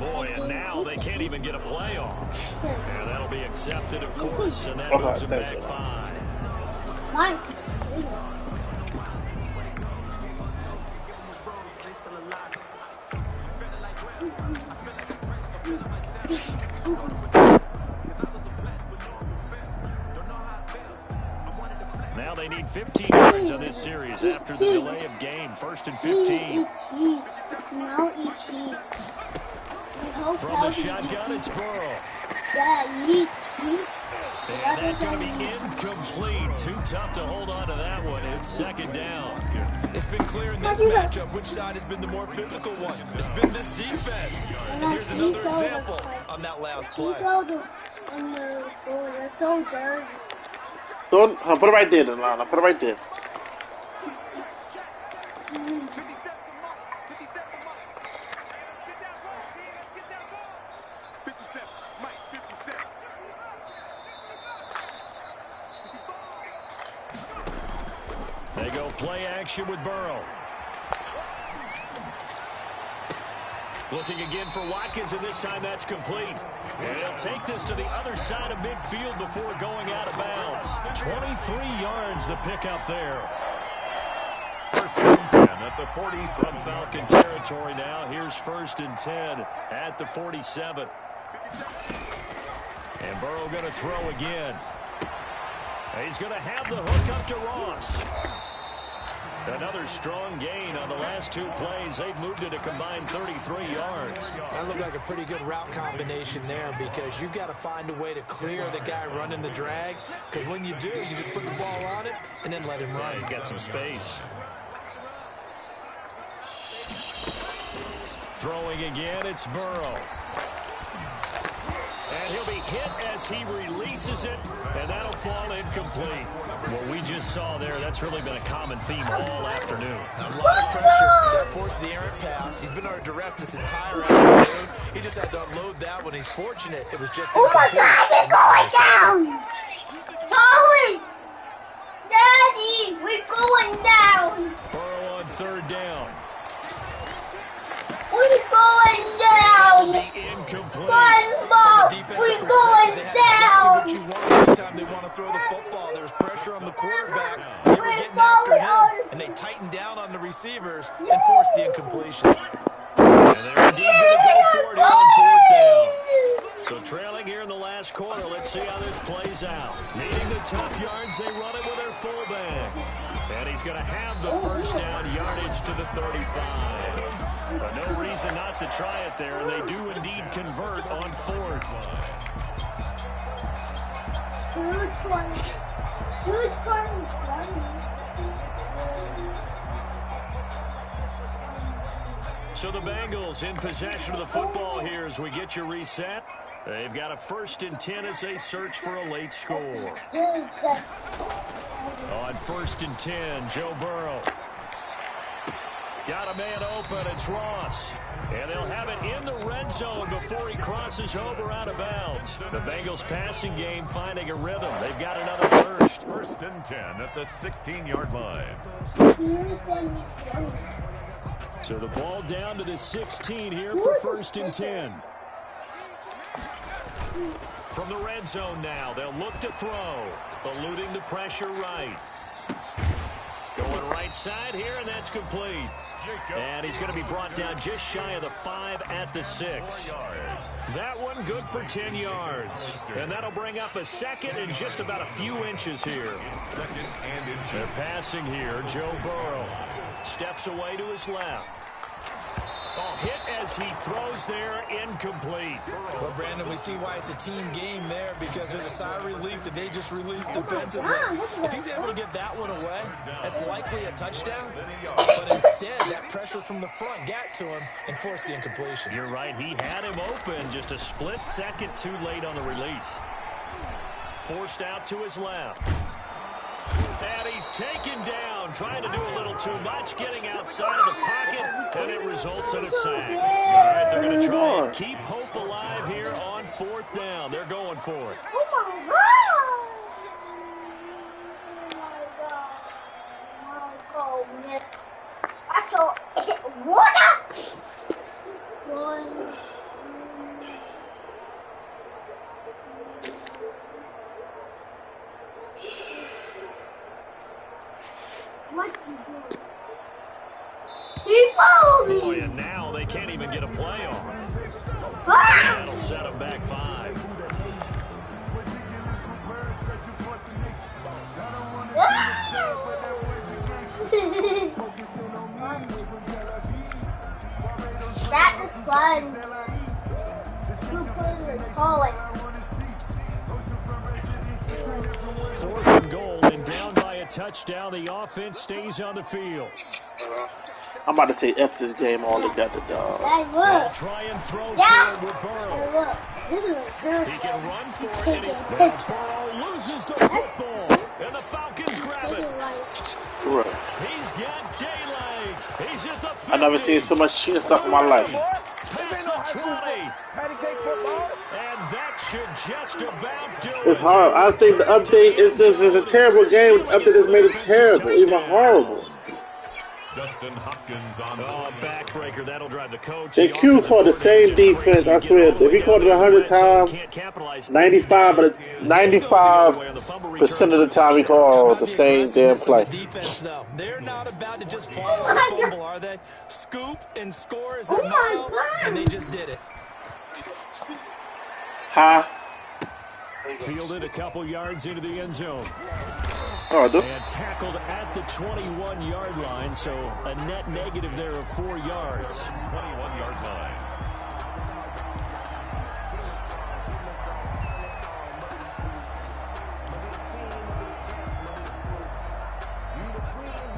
piece. Boy, and now they can't even get a playoff. And that'll be accepted, of course, and that moves them back 5. Mike. Now they need 15 yards on this series after the delay of game. First and 15. Now eat cheese. From the shotgun, it's Burrow. Yeah, eat cheese. And that's going to be incomplete. Too tough to hold on to that one. It's second down. It's been clear in this matchup which side has been the more physical one. It's been this defense. And here's another example on that last play. That's so dirty. Don't put it right there, then, Lana. Put it right there. play action with Burrow. Looking again for Watkins, and this time that's complete. And he'll take this to the other side of midfield before going out of bounds. 23 yards the pickup there. First and 10 at the 47. Falcon territory now. Here's first and 10 at the 47. And Burrow going to throw again. He's going to have the hook up to Ross. Another strong gain on the last two plays. They've moved it a combined 33 yards. That looked like a pretty good route combination there because you've got to find a way to clear the guy running the drag. Because when you do, you just put the ball on it and then let him run. Yeah, he's got some space. Throwing again, it's Burrow. And he'll be hit as he releases it, and that'll fall incomplete. What we just saw there, that's really been a common theme all afternoon. A lot of pressure. That forced the errant pass. He's been under duress this entire afternoon. He just had to unload that one. He's fortunate it was just incomplete. Oh my God, they're going down! Charlie! Daddy, we're going down! Burrow on third down. We're going down! Incomplete. We're going down! What you want anytime they want to throw the football. There's pressure on the quarterback. They were getting after him, and they tightened down on the receivers and forced the incompletion. And they're indeed going to go for it here on fourth down. So trailing here in the last quarter, let's see how this plays out. Needing the tough yards, they run it with their fullback. And he's going to have the first down yardage to the 35. But no reason not to try it there, and they do indeed convert on fourth. So the Bengals in possession of the football here as we get you reset. They've got a first and 10 as they search for a late score. On first and 10, Joe Burrow. Got a man open, it's Ross. And they'll have it in the red zone before he crosses over out of bounds. The Bengals passing game finding a rhythm. They've got another first. First and 10 at the 16-yard line. So the ball down to the 16 here for first and 10. From the red zone now, they'll look to throw. Eluding the pressure right. Going right side here, and that's complete. And he's going to be brought down just shy of the 5 at the 6. That one good for 10 yards. And that'll bring up a second and just about a few inches here. Second and inches. They're passing here. Joe Burrow steps away to his left. Oh, hit as he throws there, incomplete. Well, Brandon, we see why it's a team game there because there's a sigh of relief that they just released defensively. If he's able to get that one away, that's likely a touchdown. But instead, that pressure from the front got to him and forced the incompletion. You're right. He had him open just a split second too late on the release. Forced out to his left. And he's taken down, trying to do a little too much, getting outside of the pocket, and it results in a sack. All right, they're going to try and keep hope alive here on fourth down. They're going for it. Oh my God! Oh my God! What? One. What you doing? He followed me! Boy, and now they can't even get a play off. Ah! That'll set them back 5. That is fun. You put it calling. Fourth and goal, and down by a touchdown. The offense stays on the field. I'm about to say F this game altogether, dog. That They'll worked. try and throw Yeah. forward with Burrow. That worked. This is a good He can run for it, and now Burrow loses the football, and the Falcons grab it. Right. He's got daylight. He's at the 50. I never seen so much shit stuff in my life. past the 20. And that should just about do it. It's hard. I think the update is just is a terrible game. The update has made it terrible, even horrible. Justin Hopkins on backbreaker. That'll drive the coach. They Q toward the same defense. I swear, if he called it 100 times, 95, but it's 95% of the time he called the same damn play. Defense, though, they're not about to just fall on a fumble, are they? Scoop and score is their motto, and they just did it. Huh? Fielded a couple yards into the end zone. Oh, and tackled at the 21-yard line, so a net negative there of 4 yards. 21-yard line.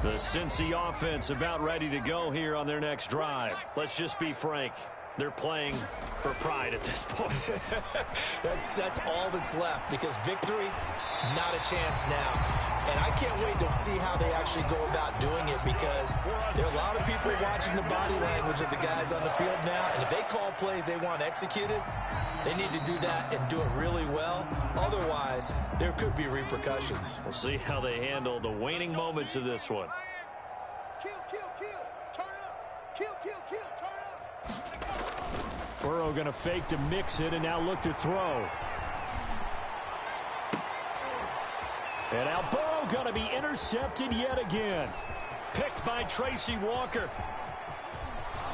The Cincy offense about ready to go here on their next drive. Let's just be frank. They're playing for pride at this point. that's all that's left, because victory, not a chance now. And I can't wait to see how they actually go about doing it, because there are a lot of people watching the body language of the guys on the field now. And if they call plays they want executed, they need to do that and do it really well. Otherwise, there could be repercussions. We'll see how they handle the waning moments of this one. Kill, turn up. Kill, turn up. Burrow going to fake to mix it and now look to throw. And now Burrow going to be intercepted yet again. Picked by Tracy Walker.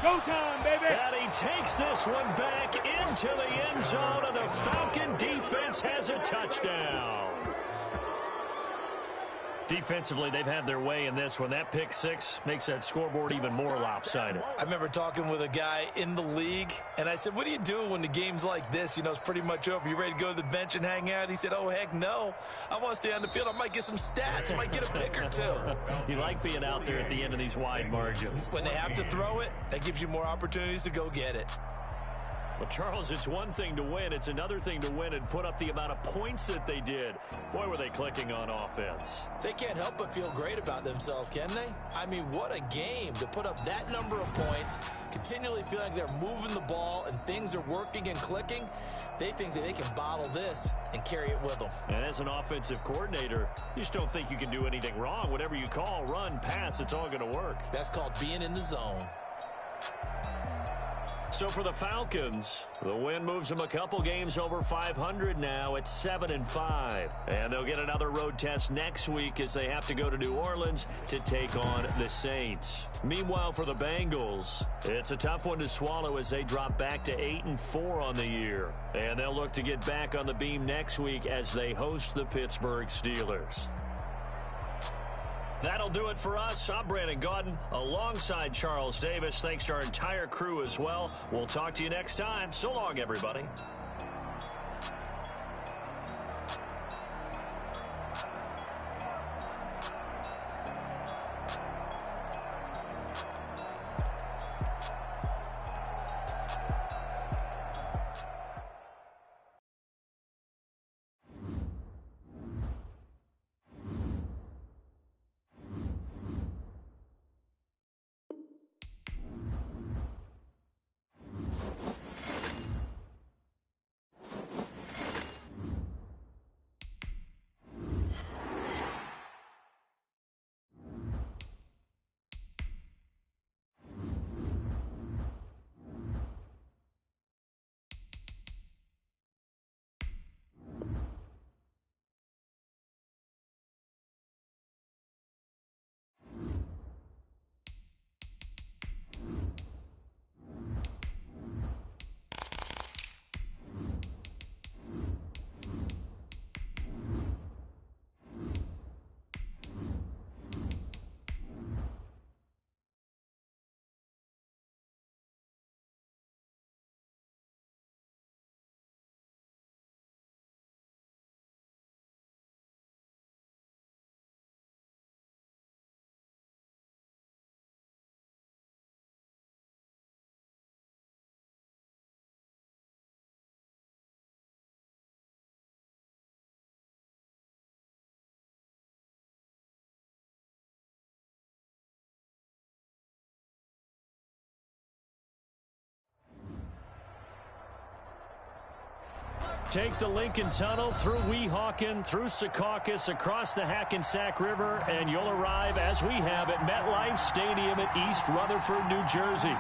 Go time, baby. And he takes this one back into the end zone, and the Falcon defense has a touchdown. Defensively, they've had their way in this one. That pick six makes that scoreboard even more lopsided. I remember talking with a guy in the league, and I said, what do you do when the game's like this? You know, it's pretty much over. You ready to go to the bench and hang out? He said, oh, heck no. I want to stay on the field. I might get some stats. I might get a pick or two. You like being out there at the end of these wide margins. When they have to throw it, that gives you more opportunities to go get it. Well, Charles, it's one thing to win. It's another thing to win and put up the amount of points that they did. Boy, were they clicking on offense. They can't help but feel great about themselves, can they? I mean, what a game to put up that number of points, continually feel like they're moving the ball and things are working and clicking. They think that they can bottle this and carry it with them. And as an offensive coordinator, you just don't think you can do anything wrong. Whatever you call, run, pass, it's all going to work. That's called being in the zone. So for the Falcons, the win moves them a couple games over 500 now at 7-5. And they'll get another road test next week as they have to go to New Orleans to take on the Saints. Meanwhile, for the Bengals, it's a tough one to swallow as they drop back to 8-4 on the year. And they'll look to get back on the beam next week as they host the Pittsburgh Steelers. That'll do it for us. I'm Brandon Gaudin alongside Charles Davis. Thanks to our entire crew as well. We'll talk to you next time. So long, everybody. take the Lincoln Tunnel through Weehawken, through Secaucus, across the Hackensack River, and you'll arrive, as we have, at MetLife Stadium at East Rutherford, New Jersey.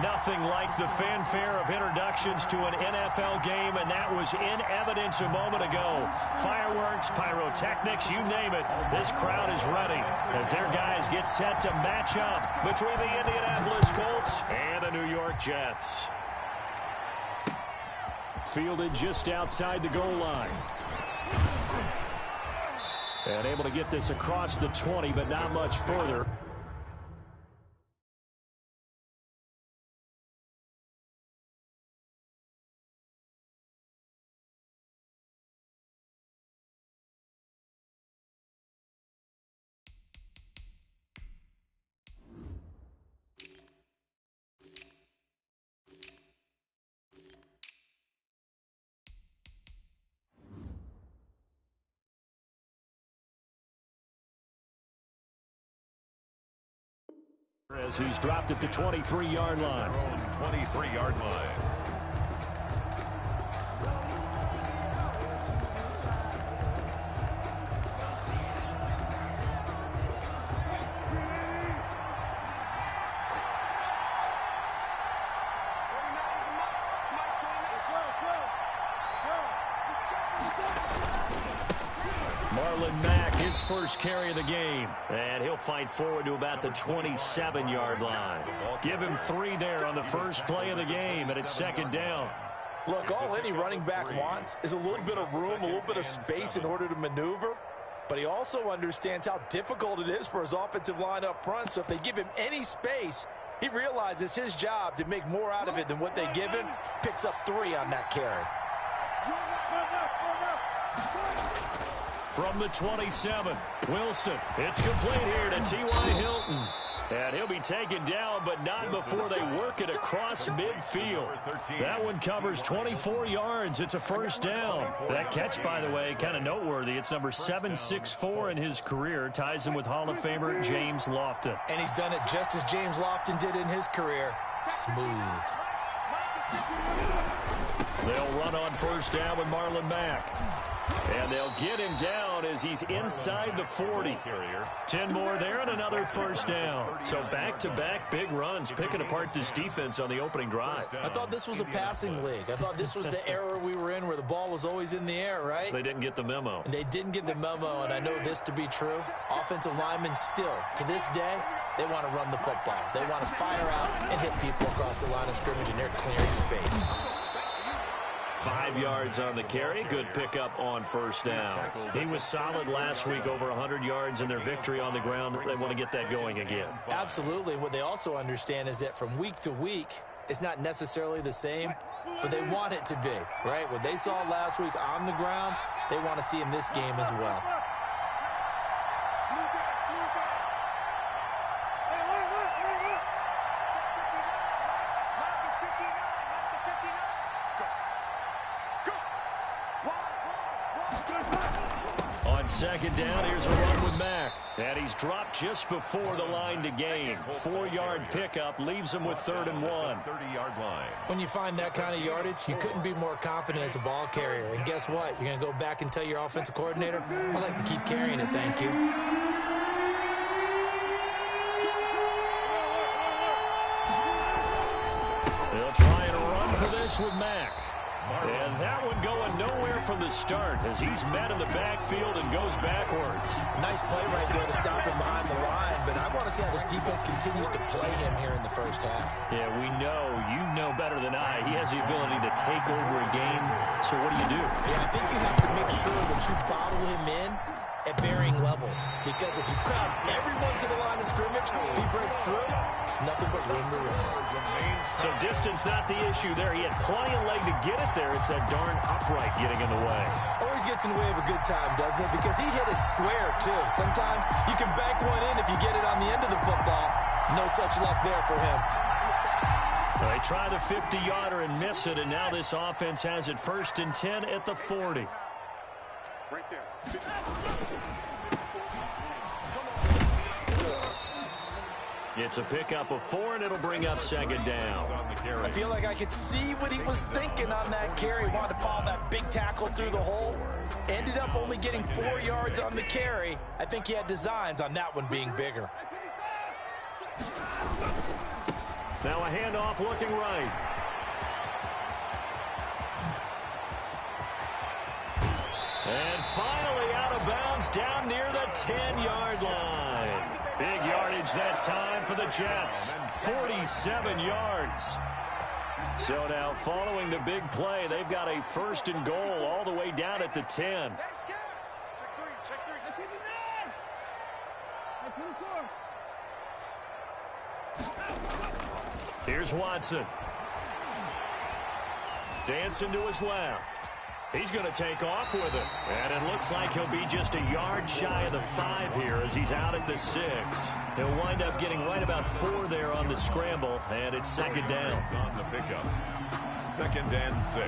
Nothing like the fanfare of introductions to an NFL game, and that was in evidence a moment ago. Fireworks, pyrotechnics, you name it. This crowd is ready as their guys get set to match up between the Indianapolis Colts and the New York Jets. Fielded just outside the goal line. And able to get this across the 20, but not much further. As he's dropped at the 23-yard line. 23-yard line. Marlon Mack, his first carry of the game. And he'll fight forward to about the 27-yard line. Give him 3 there on the first play of the game, and it's second down. Look, all any running back wants is a little bit of room, a little bit of space in order to maneuver. But he also understands how difficult it is for his offensive line up front. So if they give him any space, he realizes his job to make more out of it than what they give him. Picks up 3 on that carry. From the 27, Wilson. It's complete here to T.Y. Hilton. And he'll be taken down, but not before they work it across midfield. That one covers 24 yards. It's a first down. That catch, by the way, kind of noteworthy. It's number 764 in his career. Ties him with Hall of Famer James Lofton. And he's done it just as James Lofton did in his career. Smooth. They'll run on first down with Marlon Mack. And they'll get him down as he's inside the 40. 10 more there and another first down. So back-to-back big runs, picking apart this defense on the opening drive. I thought this was a passing league. I thought this was the era we were in where the ball was always in the air, right? They didn't get the memo. And they didn't get the memo, and I know this to be true. Offensive linemen still, to this day, they want to run the football. They want to fire out and hit people across the line of scrimmage, and they're clearing space. 5 yards on the carry. Good pickup on first down. He was solid last week, over 100 yards in their victory on the ground. They want to get that going again. Absolutely. What they also understand is that from week to week, it's not necessarily the same, but they want it to be, right? What they saw last week on the ground, they want to see in this game as well. Second down, here's a run with Mack. And he's dropped just before the line to gain. 4-yard pickup leaves him with 3rd and 1. 30-yard line. When you find that kind of yardage, you couldn't be more confident as a ball carrier. And guess what? You're going to go back and tell your offensive coordinator, I'd like to keep carrying it, thank you. They'll try and run for this with Mack. And that one going nowhere from the start as he's met in the backfield and goes backwards. Nice play right there to stop him behind the line, but I want to see how this defense continues to play him here in the first half. Yeah, we know, you know better than I, he has the ability to take over a game, so what do? Yeah, I think you have to make sure that you bottle him in at varying levels, because if you crowd everyone to the line of scrimmage, if he breaks through, it's nothing but room to run. So distance not the issue there. He had plenty of leg to get it there. It's that darn upright getting in the way. Always gets in the way of a good time, doesn't it? Because he hit it square, too. Sometimes you can bank one in if you get it on the end of the football. No such luck there for him. They try the 50-yarder and miss it, and now this offense has it 1st and 10 at the 40. Right there. It's a pickup of 4, and it'll bring up second down. I feel like I could see what he was thinking on that carry. Wanted to follow that big tackle through the hole. Ended up only getting 4 yards on the carry. I think he had designs on that one being bigger. Now a handoff looking right. And finally out of bounds down near the 10-yard line. Big yardage that time for the Jets. 47 yards. So now following the big play, they've got a 1st and goal all the way down at the 10. Here's Watson. Dancing to his left. He's going to take off with it. And it looks like he'll be just a yard shy of the 5 here as he's out at the 6. He'll wind up getting right about 4 there on the scramble, and it's second down. On the pickup. 2nd and 6.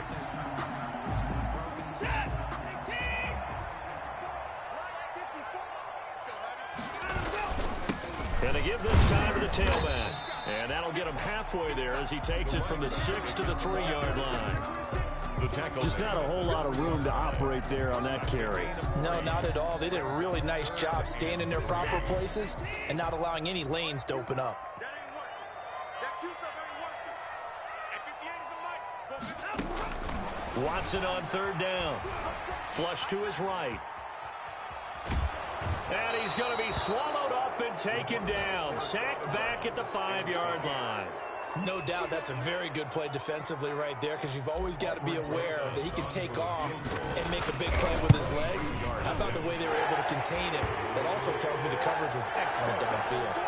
And they give this time to the tailback. And that'll get him halfway there as he takes it from the 6 to the 3-yard line. Just not a whole lot of room to operate there on that carry. No, not at all. They did a really nice job staying in their proper places and not allowing any lanes to open up. Watson on 3rd down. Flush to his right. And he's going to be swallowed up and taken down. Sacked back at the 5-yard line. No doubt that's a very good play defensively right there, because you've always got to be aware that he can take off and make a big play with his legs. How about the way they were able to contain him? That also tells me the coverage was excellent downfield.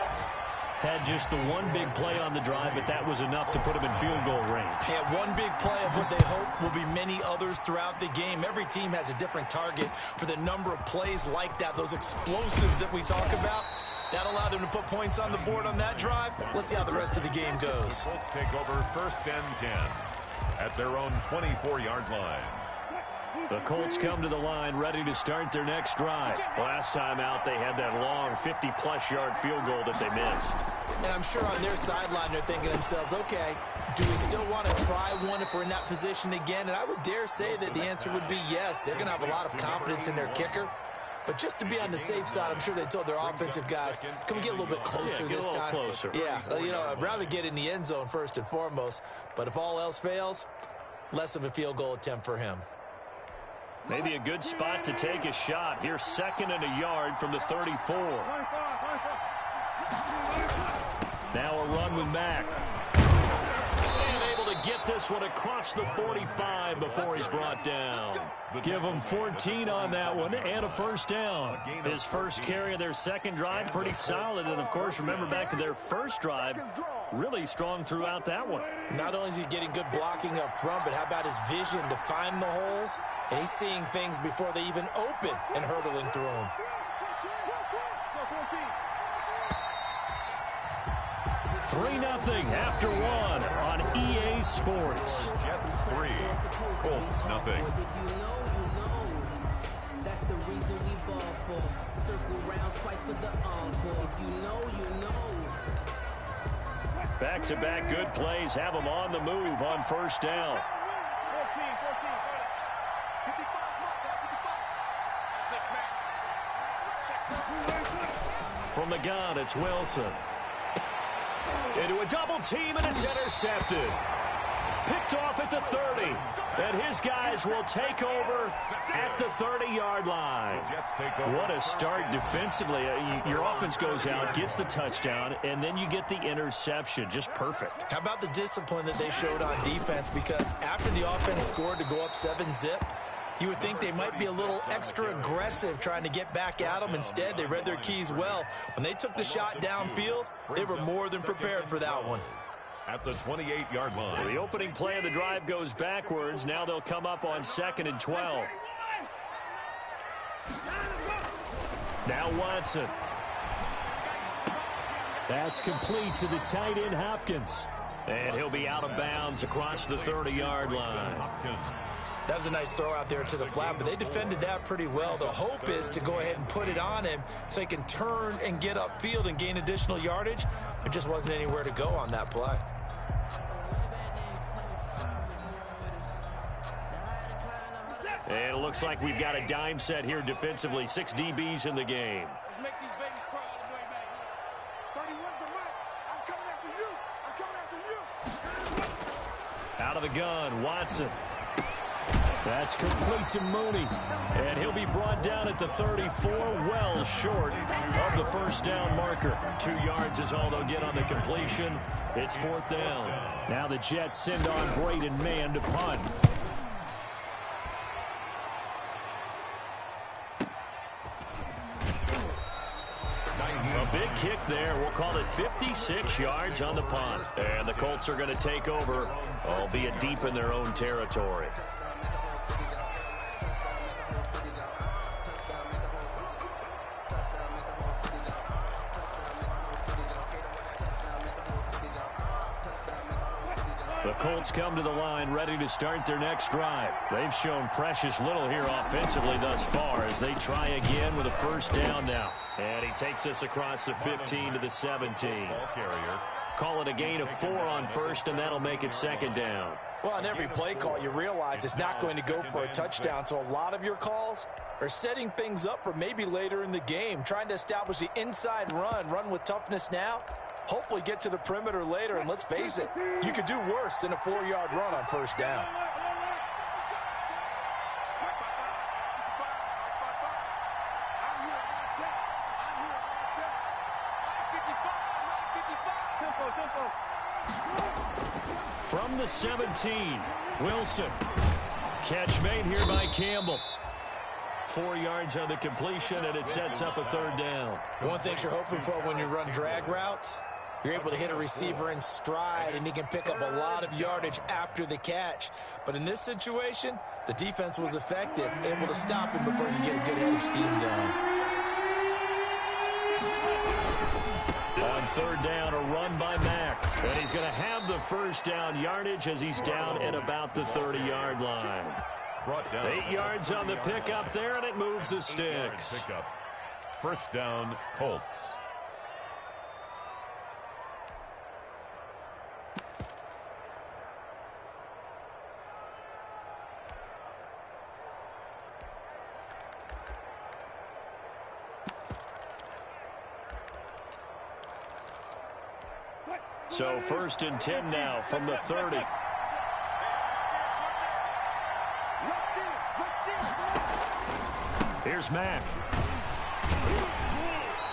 Had just the one big play on the drive, but that was enough to put him in field goal range. Yeah, one big play of what they hope will be many others throughout the game. Every team has a different target for the number of plays like that, those explosives that we talk about. That allowed him to put points on the board on that drive. Let's see how the rest of the game goes. The Colts take over 1st and 10 at their own 24-yard line. The Colts come to the line ready to start their next drive. Last time out, they had that long 50-plus yard field goal that they missed. And I'm sure on their sideline, they're thinking to themselves, okay, do we still want to try one if we're in that position again? And I would dare say that the answer would be yes. They're going to have a lot of confidence in their kicker. But just to be on the safe side, I'm sure they told their offensive guys, can we get a little bit closer this time? Closer. Yeah, you know, I'd rather get in the end zone first and foremost. But if all else fails, less of a field goal attempt for him. Maybe a good spot to take a shot. Here's 2nd and a yard from the 34. Now a run with Mack. And able to get this one across the 45 before he's brought down. Give him 14 on that one and a 1st down. His first carry of their 2nd drive, pretty solid. And, of course, remember back to their 1st drive, really strong throughout that one. Not only is he getting good blocking up front, but how about his vision to find the holes? And he's seeing things before they even open and hurdling through them. 3-0 after 1 on EA Sports. Jets 3, Colts nothing. That's the reason we ball for. Circle round twice for the encore. If you know, you know. Back-to-back good plays have them on the move on 1st down. 14. From the gun, it's Wilson. Into a double team, and it's intercepted. Picked off at the 30. And his guys will take over at the 30-yard line. What a start defensively. Your offense goes out, gets the touchdown, and then you get the interception. Just perfect. How about the discipline that they showed on defense? Because after the offense scored to go up 7-zip, you would think they might be a little extra aggressive trying to get back at them. Instead, they read their keys well. When they took the shot downfield, they were more than prepared for that one. At the 28-yard line. The opening play of the drive goes backwards. Now they'll come up on 2nd and 12. Now Watson. That's complete to the tight end Hopkins. And he'll be out of bounds across the 30-yard line. That was a nice throw out there to the flat, but they defended that pretty well. The hope is to go ahead and put it on him so he can turn and get upfield and gain additional yardage. There just wasn't anywhere to go on that play. And it looks like we've got a dime set here defensively. 6 DBs in the game. Let's make these babies crawl all the way back. 31's the mic. I'm coming after you. I'm coming after you. Out of the gun, Watson. That's complete to Mooney. And he'll be brought down at the 34, well short of the first down marker. 2 yards is all they'll get on the completion. It's 4th down. Now the Jets send on Braden Mann to punt. A big kick there. We'll call it 56 yards on the punt. And the Colts are going to take over, albeit deep in their own territory. The Colts come to the line ready to start their next drive. They've shown precious little here offensively thus far as they try again with a first down now. And he takes us across the 15 to the 17. Ball carrier. Call it a gain of 4 on first, and that'll make it 2nd down. Well, on every play call, you realize it's not going to go for a touchdown. So a lot of your calls are setting things up for maybe later in the game, trying to establish the inside run with toughness now. Hopefully get to the perimeter later, and let's face it, you could do worse than a 4-yard run on first down. From the 17, Wilson. Catch made here by Campbell. 4 yards on the completion, and it sets up a 3rd down. One thing you're hoping for when you run drag routes, you're able to hit a receiver in stride, and he can pick up a lot of yardage after the catch. But in this situation, the defense was effective, able to stop him before you get a good head of steam going. On 3rd down, a run by Mack. And he's going to have the first down yardage as he's down at about the 30-yard line. 8 yards on the pickup there, and it moves the sticks. First down, Colts. So 1st and 10 now from the 30. Here's Mack.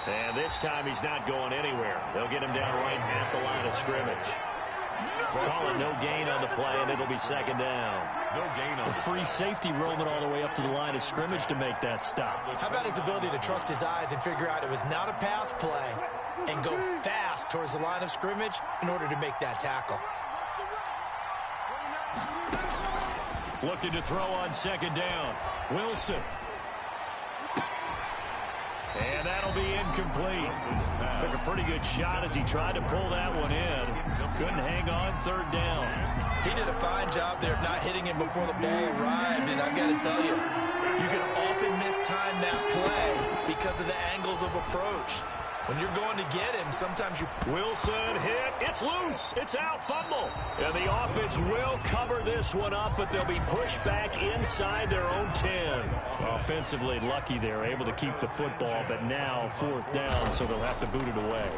And this time he's not going anywhere. They'll get him down right at the line of scrimmage. Call it no gain on the play, and it'll be 2nd down. No gain on the free safety roaming all the way up to the line of scrimmage to make that stop. How about his ability to trust his eyes and figure out it was not a pass play and go fast towards the line of scrimmage in order to make that tackle. Looking to throw on 2nd down. Wilson. And that'll be incomplete. Took a pretty good shot as he tried to pull that one in. Couldn't hang on 3rd down. He did a fine job there of not hitting him before the ball arrived, and I've got to tell you, you can often mistime that play because of the angles of approach. When you're going to get him, sometimes you... Wilson hit. It's loose. It's out. Fumble. And the offense will cover this one up, but they'll be pushed back inside their own 10. Offensively lucky they're able to keep the football, but now 4th down, so they'll have to boot it away.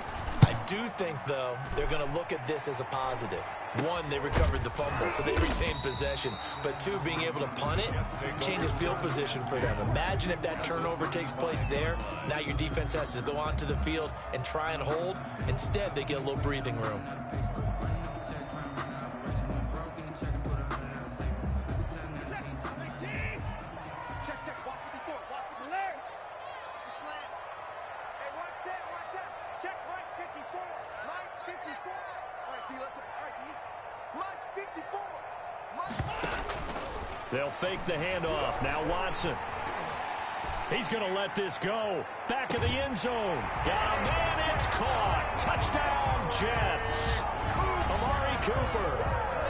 I do think, though, they're going to look at this as a positive. 1, they recovered the fumble, so they retained possession. But 2, being able to punt it changes field position for them. Imagine if that turnover takes place there. Now your defense has to go onto the field and try and hold. Instead, they get a little breathing room. They'll fake the handoff. Now Watson. He's going to let this go. Back of the end zone. Got him, and it's caught. Touchdown, Jets. Amari Cooper.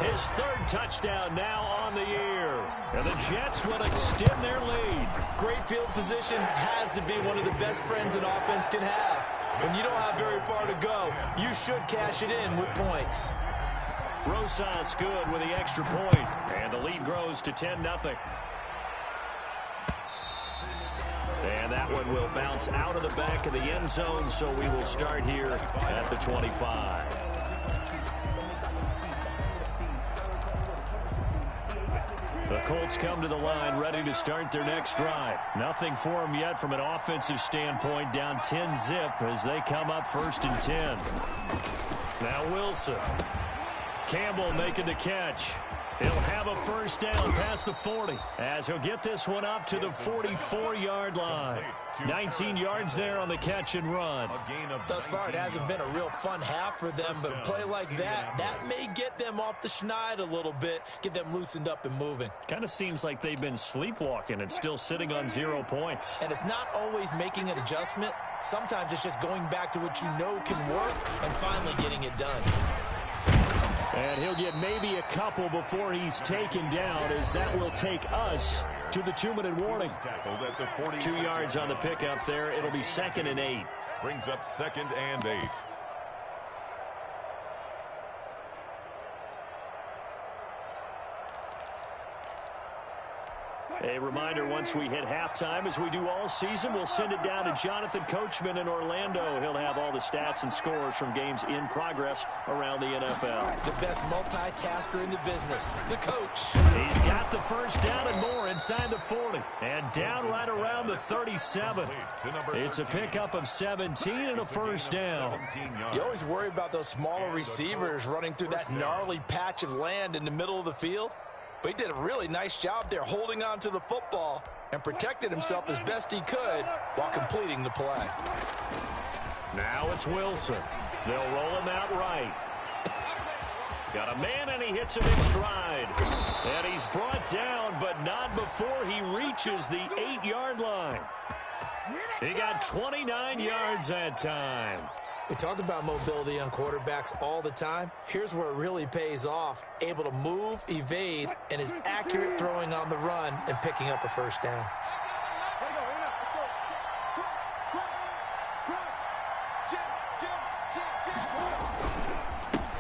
His third touchdown now on the year. And the Jets will extend their lead. Great field position has to be one of the best friends an offense can have. When you don't have very far to go, you should cash it in with points. Rosas good with the extra point, and the lead grows to 10-0. And that one will bounce out of the back of the end zone, so we will start here at the 25. The Colts come to the line ready to start their next drive. Nothing for them yet from an offensive standpoint, down 10-0 as they come up 1st and 10. Now Wilson. Campbell making the catch. He'll have a first down past the 40 as he'll get this one up to the 44-yard line. 19 yards there on the catch and run. Thus far, it hasn't been a real fun half for them, but a play like that may get them off the schneid a little bit, get them loosened up and moving. Kind of seems like they've been sleepwalking and still sitting on 0 points. And it's not always making an adjustment. Sometimes it's just going back to what you know can work and finally getting it done. And he'll get maybe a couple before he's taken down, as that will take us to the 2-minute warning. 2 yards on the pickup there. It'll be 2nd and 8. Brings up 2nd and 8. A reminder, once we hit halftime, as we do all season, we'll send it down to Jonathan Coachman in Orlando. He'll have all the stats and scores from games in progress around the NFL. The best multitasker in the business, the coach. He's got the first down and more inside the 40. And down right around the 37. It's a pickup of 17 and a first down. You always worry about those smaller receivers running through that gnarly patch of land in the middle of the field. But he did a really nice job there holding on to the football and protected himself as best he could while completing the play. Now it's Wilson. They'll roll him out right. Got a man, and he hits him in stride. And he's brought down, but not before he reaches the 8-yard line. He got 29 yards that time. We talk about mobility on quarterbacks all the time. Here's where it really pays off. Able to move, evade, and is accurate throwing on the run and picking up a first down.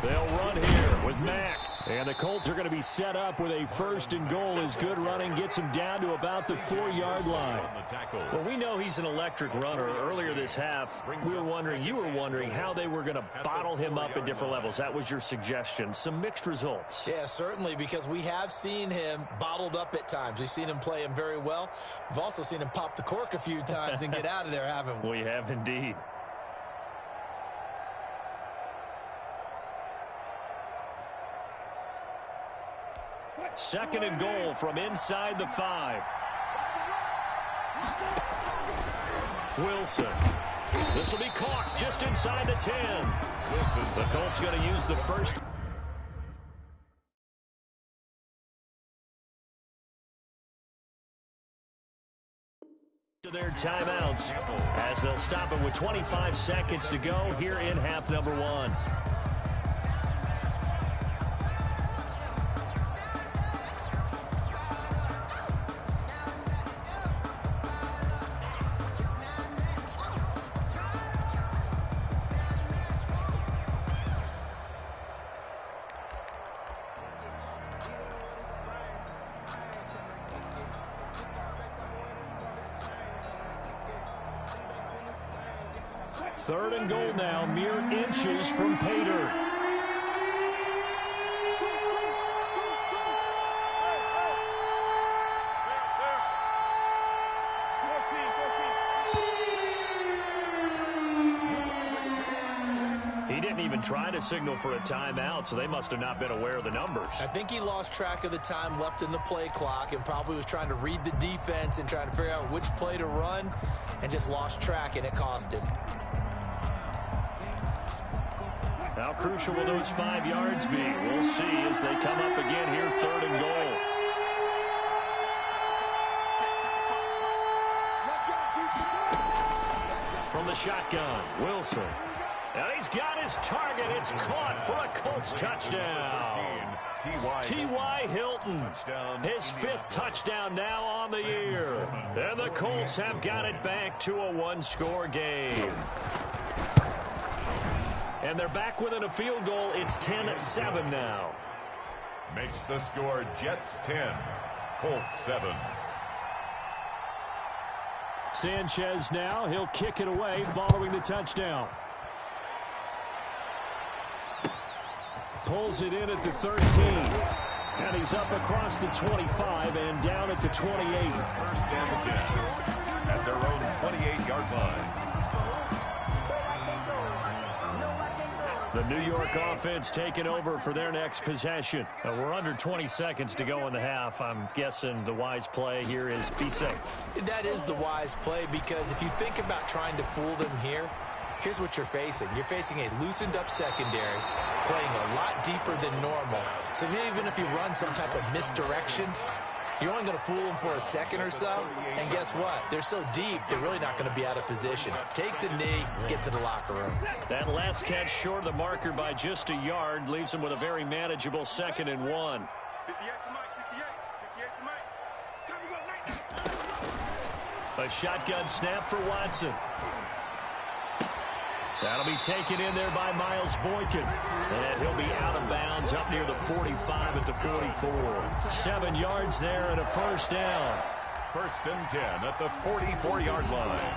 They'll run here with Mack. And the Colts are going to be set up with a 1st and goal as good running gets him down to about the 4-yard line. Well, we know he's an electric runner. Earlier this half, you were wondering how they were going to bottle him up at different levels. That was your suggestion. Some mixed results. Yeah, certainly, because we have seen him bottled up at times. We've seen him play him very well. We've also seen him pop the cork a few times and get out of there, haven't we? We have indeed. Second and goal from inside the 5. Wilson. This will be caught just inside the 10. The Colts going to use the first. To their timeouts as they'll stop it with 25 seconds to go here in half number 1. Third and goal now, mere inches from pay dirt. He didn't even try to signal for a timeout, so they must have not been aware of the numbers. I think he lost track of the time left in the play clock and probably was trying to read the defense and trying to figure out which play to run and just lost track, and it cost him. How crucial will those 5 yards be? We'll see as they come up again here, third and goal. From the shotgun, Wilson. And he's got his target. It's caught for a Colts touchdown. T.Y. Hilton, his 5th touchdown now on the year. And the Colts have got it back to a one-score game. And they're back within a field goal. It's 10-7 now. Makes the score Jets 10, Colts 7. Sanchez now. He'll kick it away following the touchdown. Pulls it in at the 13. And he's up across the 25 and down at the 28. First and 10 at their own 28-yard line. The New York offense taking over for their next possession. We're under 20 seconds to go in the half. I'm guessing the wise play here is be safe. That is the wise play, because if you think about trying to fool them here, here's what you're facing. You're facing a loosened-up secondary, playing a lot deeper than normal. So even if you run some type of misdirection, you're only going to fool them for a second or so. And guess what? They're so deep, they're really not going to be out of position. Take the knee, get to the locker room. That last catch short of the marker by just a yard leaves them with a very manageable 2nd and 1. 58 A shotgun snap for Watson. That'll be taken in there by Miles Boykin. And he'll be out of bounds up near the 45 at the 44. 7 yards there and a first down. First and 10 at the 44-yard line.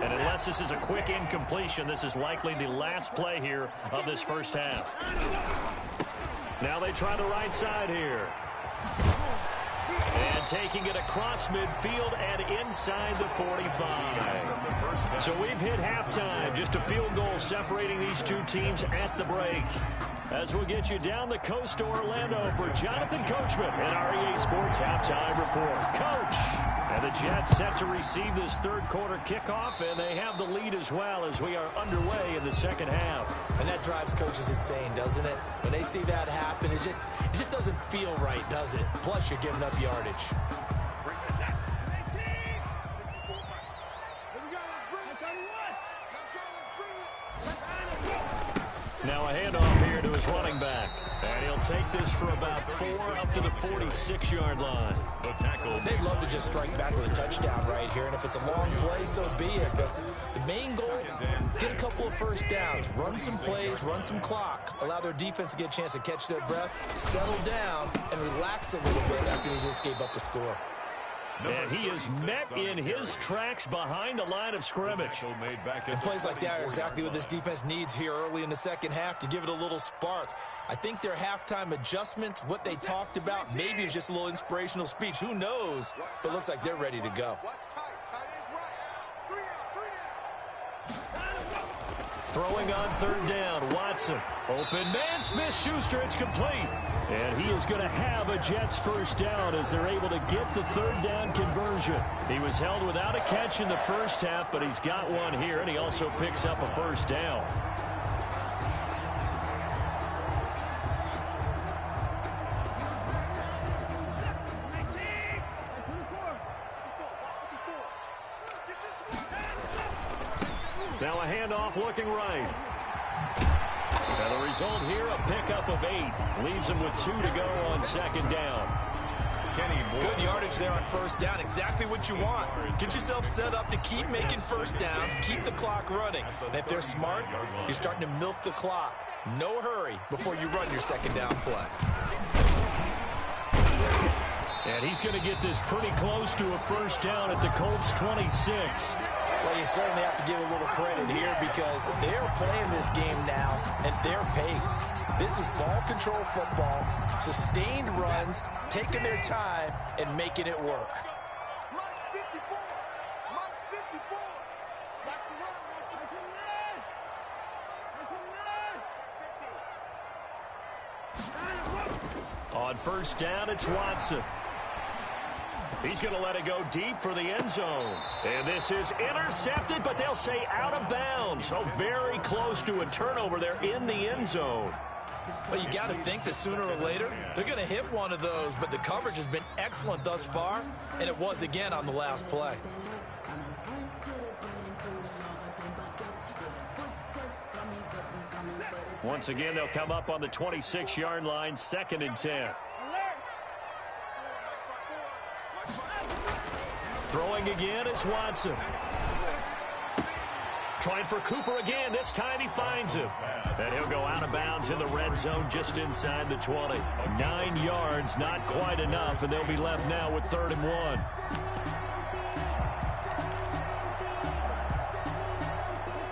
And unless this is a quick incompletion, this is likely the last play here of this first half. Now they try the right side here. And taking it across midfield and inside the 45. So we've hit halftime. Just a field goal separating these two teams at the break. As we'll get you down the coast to Orlando for Jonathan Coachman and our EA Sports Halftime Report. Coach! And the Jets set to receive this third quarter kickoff, and they have the lead as well as we are underway in the second half. And that drives coaches insane, doesn't it? When they see that happen, it just doesn't feel right, does it? Plus, you're giving up yardage. Now a handoff here to his running back. And he'll take this for about 4 up to the 46-yard line. The tackle. They'd love to just strike back with a touchdown right here, and if it's a long play, so be it. But the main goal, get a couple of first downs, run some plays, run some clock, allow their defense to get a chance to catch their breath, settle down, and relax a little bit after they just gave up a score. And he is met in his tracks behind the line of scrimmage. And plays like that are exactly what this defense needs here early in the second half to give it a little spark. I think their halftime adjustments, what they talked about, maybe it's just a little inspirational speech. Who knows? But it looks like they're ready to go. Throwing on third down, Watson. Open man, Smith-Schuster, it's complete. And he is going to have a Jets first down as they're able to get the third down conversion. He was held without a catch in the first half, but he's got one here, and he also picks up a first down. Now a handoff looking right. And the result here, a pickup of 8. Leaves him with 2 to go on second down. Good yardage there on first down. Exactly what you want. Get yourself set up to keep making first downs, keep the clock running. And if they're smart, you're starting to milk the clock. No hurry before you run your second down play. And he's going to get this pretty close to a first down at the Colts 26. Well, you certainly have to give a little credit here because they're playing this game now at their pace. This is ball control football, sustained runs, taking their time, and making it work. On first down, it's Watson. He's going to let it go deep for the end zone. And this is intercepted, but they'll say out of bounds. So very close to a turnover there in the end zone. Well, you got to think that sooner or later they're going to hit one of those, but the coverage has been excellent thus far, and it was again on the last play. Once again, they'll come up on the 26-yard line, 2nd and 10. Throwing again is Watson. Trying for Cooper again. This time he finds him. And he'll go out of bounds in the red zone just inside the 20. 9 yards, not quite enough, and they'll be left now with 3rd and 1.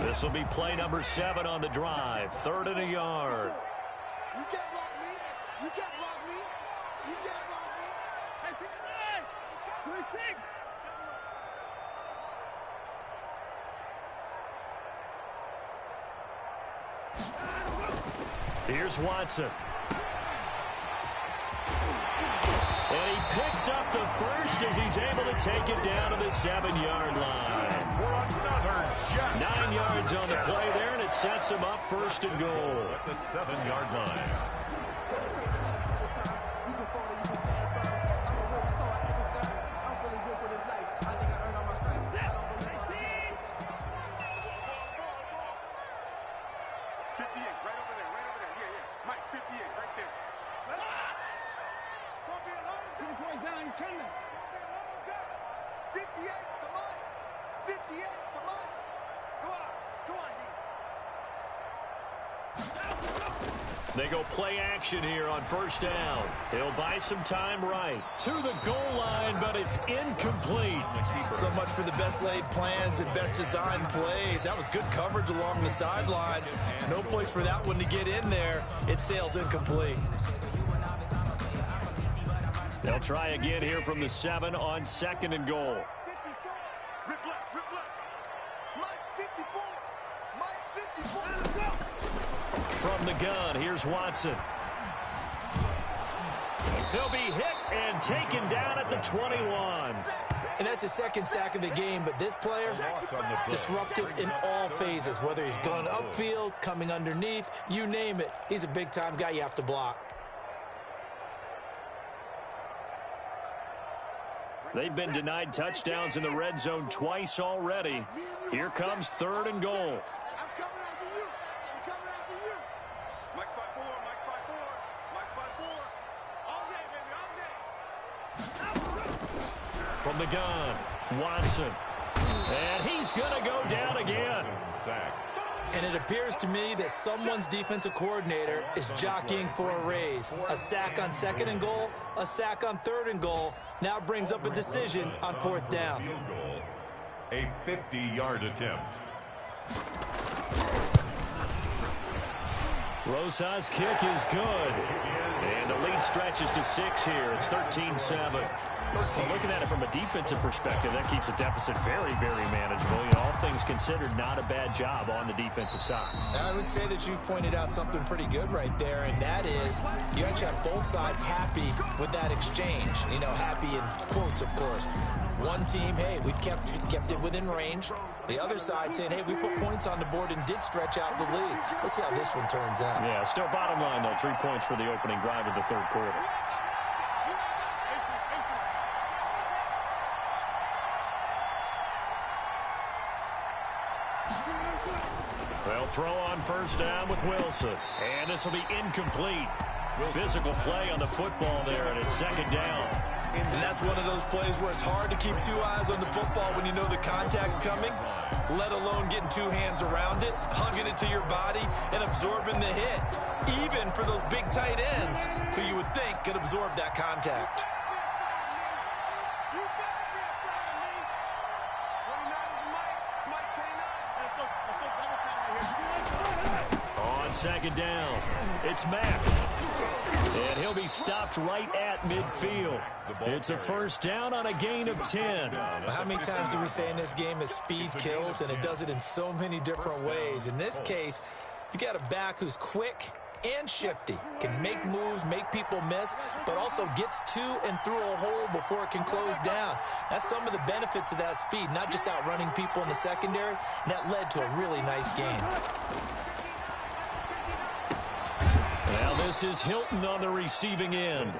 This will be play number 7 on the drive. 3rd and a yard. You can't block me. You can't block me. You can't block me. Hey, 26. Here's Watson. And he picks up the first as he's able to take it down to the 7-yard line. 9 yards on the play there, and it sets him up 1st and goal. At the 7-yard line. They go play action here on 1st down. He'll buy some time right to the goal line, but it's incomplete. So much for the best laid plans and best designed plays. That was good coverage along the sidelines. No place for that one to get in there. It sails incomplete. They'll try again here from the 7 on 2nd and goal. From the gun, here's Watson. He'll be hit and taken down at the 21. And that's his 2nd sack of the game, but this player, disruptive in all phases, whether he's going upfield, coming underneath, you name it. He's a big-time guy you have to block. They've been denied touchdowns in the red zone twice already. Here comes 3rd and goal. From the gun, Watson. And he's going to go down again. And it appears to me that someone's defensive coordinator is jockeying for a raise. A sack on 2nd and goal, a sack on 3rd and goal. Now brings up a decision on 4th down. A 50-yard attempt. Rosa's kick is good. And the lead stretches to 6 here. It's 13-7. Well, looking at it from a defensive perspective, that keeps the deficit very, very manageable. You know, all things considered, not a bad job on the defensive side. I would say that you've pointed out something pretty good right there, and that is you actually have both sides happy with that exchange. You know, happy in quotes, of course. One team, hey, we've kept it within range. The other side saying, hey, we put points on the board and did stretch out the lead. Let's see how this one turns out. Yeah, still bottom line, though, 3 points for the opening drive of the 3rd quarter. They'll throw on 1st down with Wilson. And this will be incomplete. Physical play on the football there, and it's 2nd down. And that's one of those plays where it's hard to keep 2 eyes on the football when you know the contact's coming, let alone getting 2 hands around it, hugging it to your body, and absorbing the hit, even for those big tight ends who you would think could absorb that contact. On 2nd down, it's Mack. And he'll be stopped right at midfield. It's a 1st down on a gain of 10. How many times do we say in this game that speed kills, and it does it in so many different ways? In this case, you got a back who's quick and shifty, can make moves, make people miss, but also gets to and through a hole before it can close down. That's some of the benefits of that speed, not just outrunning people in the secondary, and that led to a really nice game. Well, This is Hilton on the receiving end.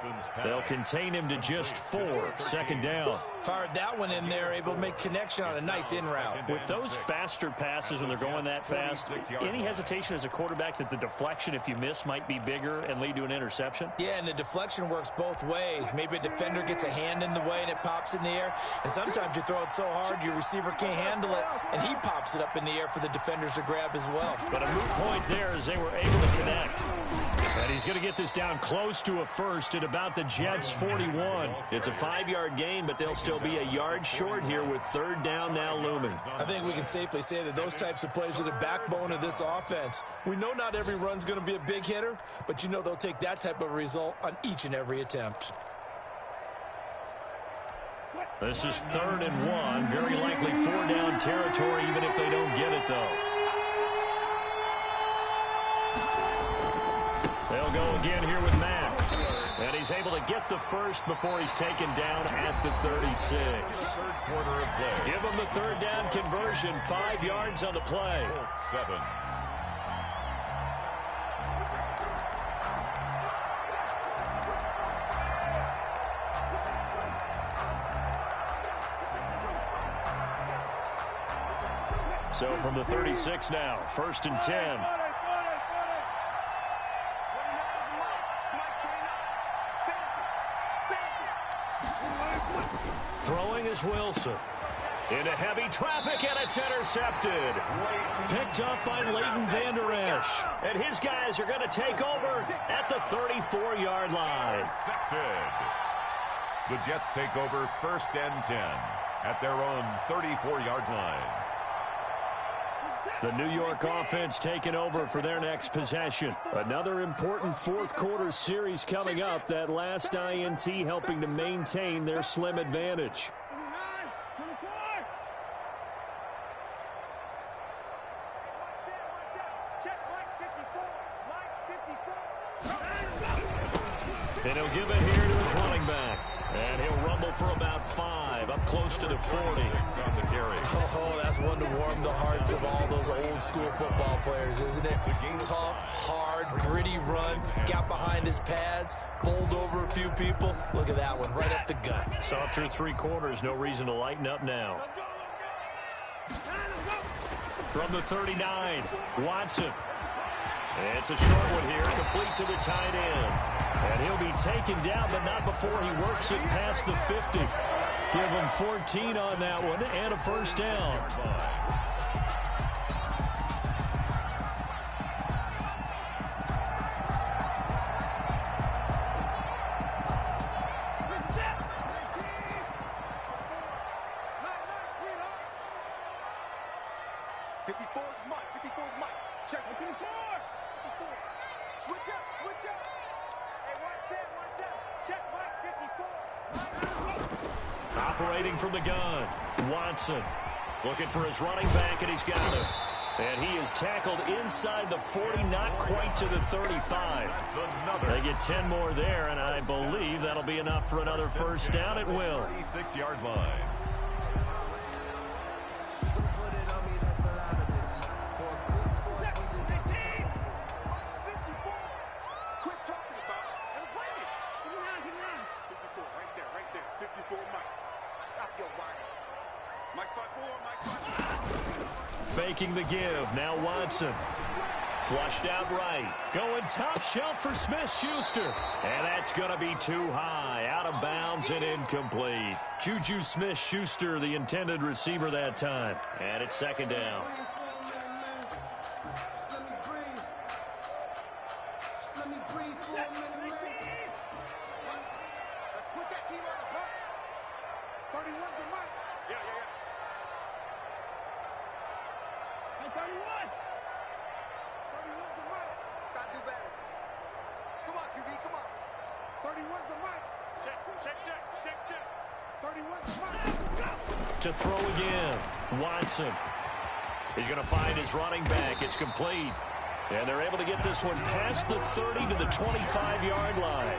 They'll contain him to just 4. 2nd down. Fired that one in there, able to make connection on a nice in route. With those faster passes when they're going that fast, any hesitation as a quarterback that the deflection, if you miss, might be bigger and lead to an interception? Yeah, and the deflection works both ways. Maybe a defender gets a hand in the way and it pops in the air. And sometimes you throw it so hard your receiver can't handle it, and he pops it up in the air for the defenders to grab as well. But a moot point there as they were able to connect. And he's going to get this down close to a first at about the Jets' 41. It's a 5-yard gain, but they'll still be a yard short here with 3rd down now looming. I think we can safely say that those types of plays are the backbone of this offense. We know not every run's going to be a big hitter, but you know they'll take that type of result on each and every attempt. This is 3rd and 1. Very likely 4-down territory, even if they don't get it, though. They'll go again here with Mack. And he's able to get the first before he's taken down at the 36. Third quarter of play. Give him the 3rd down conversion. 5 yards on the play. 7. So from the 36 now, 1st and 10. Throwing is Wilson. Into heavy traffic, and it's intercepted. Picked up by Leighton Vander Esch. And his guys are going to take over at the 34-yard line. Intercepted. The Jets take over 1st and 10 at their own 34-yard line. The New York offense taking over for their next possession. Another important 4th quarter series coming up. That last INT helping to maintain their slim advantage. And he'll give it here to his running back. And he'll rumble for about 5, up close to the 40. On the carry. Oh, that's one to warm the hearts of all those old school football players, isn't it? Tough, hard, gritty run, got behind his pads, bowled over a few people. Look at that one, right up the gut. Saw through 3 quarters, no reason to lighten up now. From the 39, Watson. It's a short one here, complete to the tight end. And he'll be taken down, but not before he works it past the 50. Give him 14 on that one, and a 1st down. Operating from the gun, Watson looking for his running back, and he's got him. And he is tackled inside the 40, not quite to the 35. They get 10 more there, and I believe that'll be enough for another 1st down. It will. 36-yard line. Faking the give. Now Watson. Flushed out right. Going top shelf for Smith-Schuster. And that's going to be too high. Out of bounds and incomplete. Juju Smith-Schuster, the intended receiver that time. And it's 2nd down. To throw again, Watson. He's going to find his running back. It's complete. And they're able to get this one past the 30 to the 25-yard line.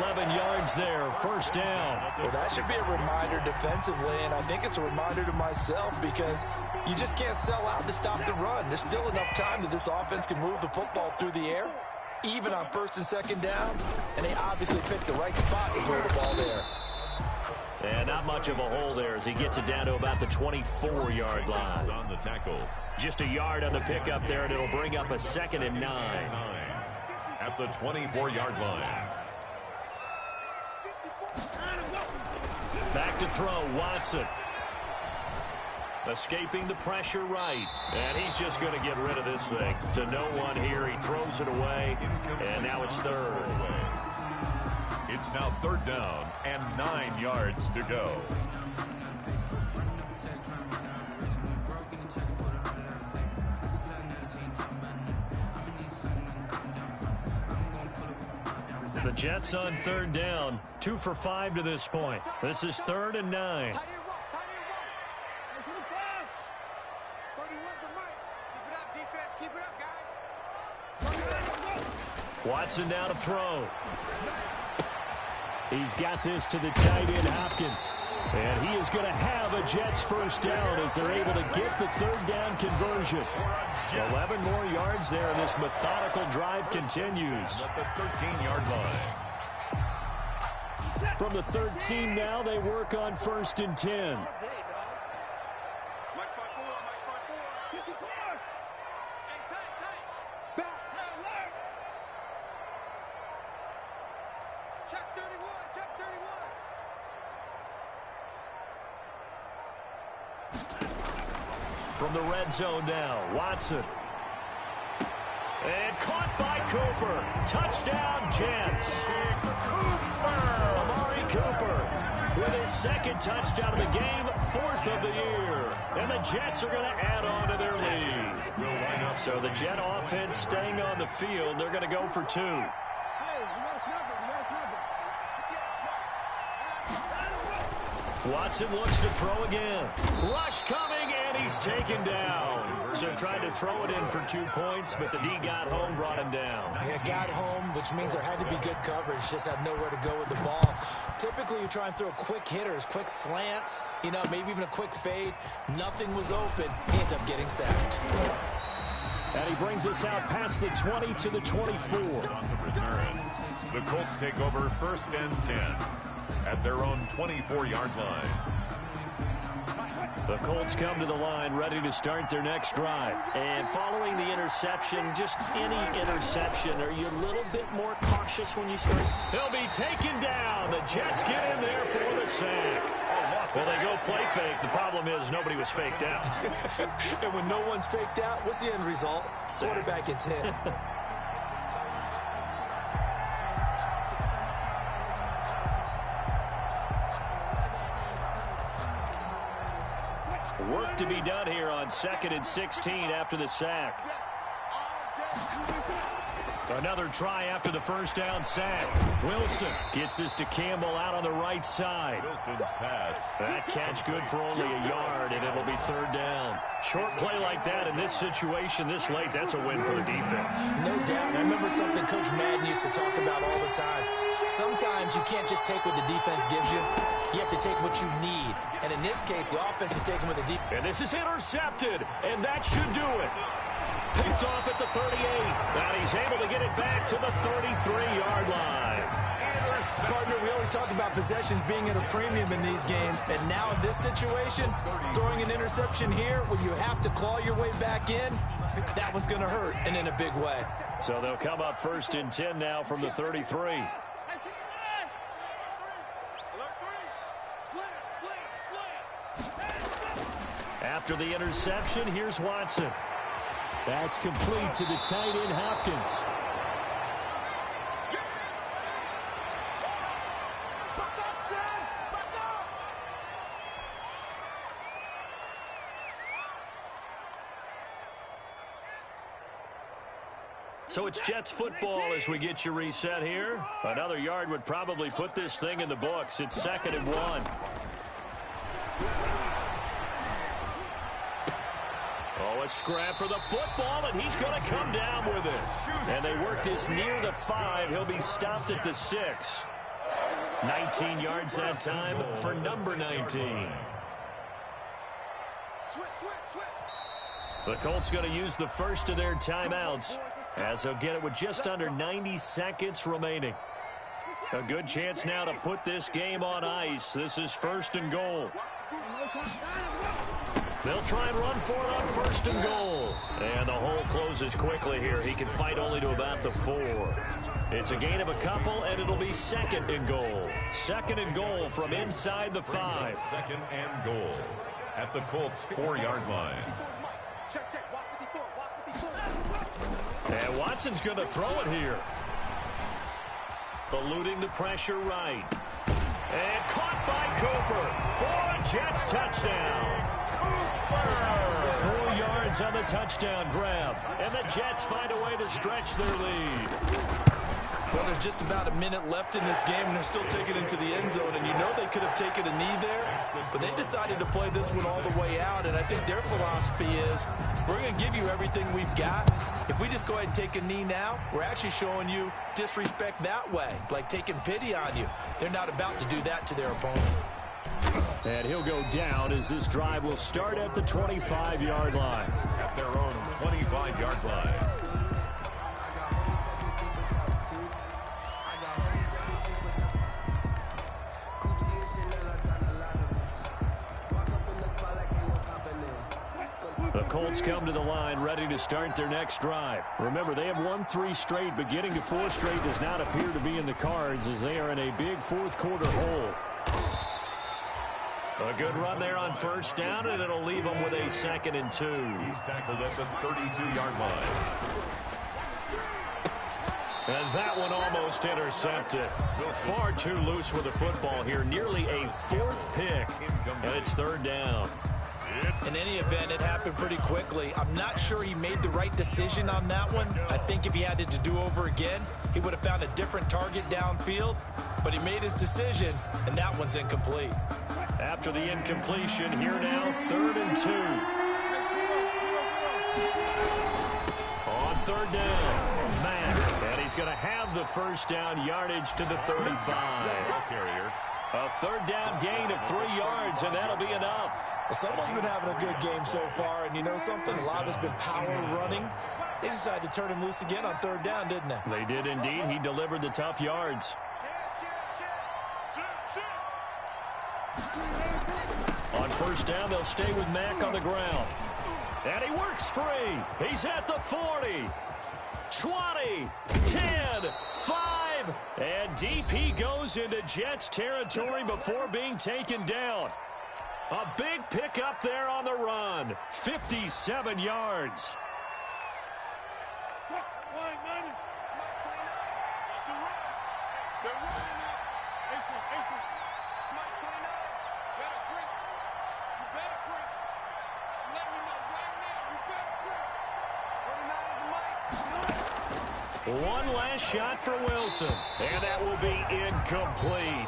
11 yards there, 1st down. Well, that should be a reminder defensively, and I think it's a reminder to myself because you just can't sell out to stop the run. There's still enough time that this offense can move the football through the air. even on first and second downs, and they obviously picked the right spot to throw the ball there. And not much of a hole there as he gets it down to about the 24-yard line. On the tackle. Just a yard on the pickup there, and it'll bring up a 2nd and 9. At the 24-yard line. Back to throw, Watson. Escaping the pressure right. And he's just going to get rid of this thing. To no one here, he throws it away, and now it's 3rd. It's now 3rd down and 9 yards to go. The Jets on 3rd down. 2 for 5 to this point. This is 3rd and 9. Watson now to throw. He's got this to the tight end, Hopkins. And he is going to have a Jets first down as they're able to get the 3rd down conversion. 11 more yards there, and this methodical drive continues. At the 13-yard line. From the 13 now, they work on 1st and 10. From the red zone now, Watson. And caught by Cooper. Touchdown, Jets. Amari Cooper with his 2nd touchdown of the game, 4th of the year. And the Jets are going to add on to their lead. So the Jet offense staying on the field. They're going to go for 2. Watson looks to throw again. Rush coming, and he's taken down. So tried to throw it in for 2 points, but the D got home, brought him down. Yeah, got home, which means there had to be good coverage. Just had nowhere to go with the ball. Typically, you try and throw quick hitters, quick slants, maybe even a quick fade. Nothing was open. He ends up getting sacked. And he brings us out past the 20 to the 24. On the return, the Colts take over 1st and 10 at their own 24-yard line. The Colts come to the line ready to start their next drive. And following the interception, just any interception, are you a little bit more cautious when you start? He'll be taken down. The Jets get in there for the sack. Well, they go play fake. The problem is nobody was faked out. And when no one's faked out, what's the end result? Quarterback gets hit. Work to be done here on 2nd and 16 after the sack. Another try after the first down sack. Wilson gets this to Campbell out on the right side. Wilson's pass. That catch good for only a yard, and it'll be 3rd down. Short play like that in this situation this late, that's a win for the defense. No doubt. I remember something Coach Madden used to talk about all the time. Sometimes you can't just take what the defense gives you. You have to take what you need. And in this case, the offense is taking what the defense. And this is intercepted, and that should do it. Picked off at the 38. And he's able to get it back to the 33-yard line. Partner, we always talk about possessions being at a premium in these games. And now in this situation, throwing an interception here when you have to claw your way back in, that one's going to hurt, and in a big way. So they'll come up 1st and 10 now from the 33. After the interception, here's Watson. That's complete to the tight end, Hopkins. So it's Jets football as we get you reset here. Another yard would probably put this thing in the books. It's 2nd and 1. Oh, a scrap for the football, and he's going to come down with it. And they work this near the 5. He'll be stopped at the 6. 19 yards that time for number 19. The Colts going to use the first of their timeouts. as he'll get it with just under 90 seconds remaining. A good chance now to put this game on ice. This is 1st and goal. They'll try and run for it on 1st and goal. And the hole closes quickly here. He can fight only to about the 4. It's a gain of a couple, and it'll be 2nd and goal. 2nd and goal from inside the 5. 2nd and goal at the Colts 4-yard line. And Watson's going to throw it here. Eluding the pressure right. And caught by Cooper for a Jets touchdown. 4 yards on the touchdown grab. And the Jets find a way to stretch their lead. Well, there's just about a minute left in this game, and they're still taking it into the end zone. And you know they could have taken a knee there, but they decided to play this one all the way out. And I think their philosophy is, we're going to give you everything we've got. If we just go ahead and take a knee now, we're actually showing you disrespect that way, like taking pity on you. They're not about to do that to their opponent. And he'll go down as this drive will start at the 25-yard line. At their own 25-yard line. The Colts come to the line ready to start their next drive. Remember, they have won 3 straight, but getting to 4 straight does not appear to be in the cards as they are in a big 4th quarter hole. A good run there on 1st down, and it'll leave them with a 2nd and 2. He's tackled at the 32-yard line. And that one almost intercepted. Far too loose with the football here. Nearly a 4th pick, and it's 3rd down. In any event, it happened pretty quickly. I'm not sure he made the right decision on that one. I think if he had it to do over again, he would have found a different target downfield. But he made his decision, and that one's incomplete. After the incompletion, here now, 3rd and 2. On 3rd down, Mack. And he's going to have the 1st down yardage to the 35. A 3rd down gain of 3 yards, and that'll be enough. Well, someone's been having a good game so far, and you know something? A lot of it's been power running. They decided to turn him loose again on 3rd down, didn't they? They did indeed. He delivered the tough yards. On 1st down, they'll stay with Mack on the ground. And he works free. He's at the 40. 20, 10, 5, and deep he goes into Jets territory before being taken down. A big pickup there on the run. 57 yards. One last shot for Wilson, and that will be incomplete.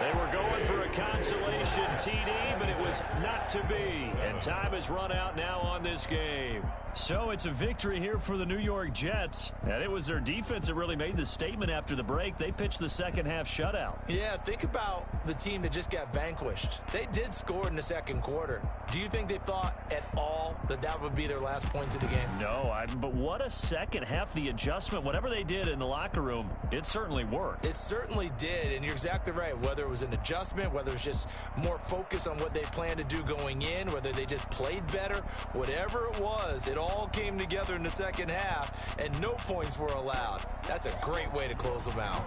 They were going for a consolation TD, but it was not to be. And time has run out now on this game. So it's a victory here for the New York Jets. And it was their defense that really made the statement after the break. They pitched the second half shutout. Yeah, think about the team that just got vanquished. They did score in the 2nd quarter. Do you think they thought at all that that would be their last points of the game? No, but what a second half. The adjustment, whatever they did in the locker room, it certainly worked. It certainly did, and you're exactly right. Whether it was an adjustment, whether it was just more focus on what they planned to do going in, whether they just played better, whatever it was, it all came together in the second half, and no points were allowed. That's a great way to close them out.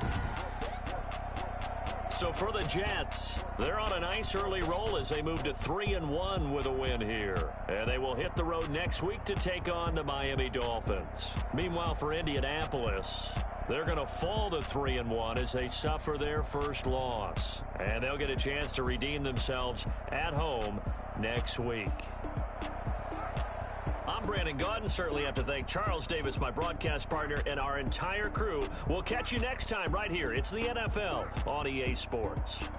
So for the Jets, they're on a nice early roll as they move to 3-1 with a win here. And they will hit the road next week to take on the Miami Dolphins. Meanwhile, for Indianapolis, they're going to fall to 3-1 as they suffer their first loss. And they'll get a chance to redeem themselves at home next week. I'm Brandon Gaudin. Certainly have to thank Charles Davis, my broadcast partner, and our entire crew. We'll catch you next time right here. It's the NFL on EA Sports.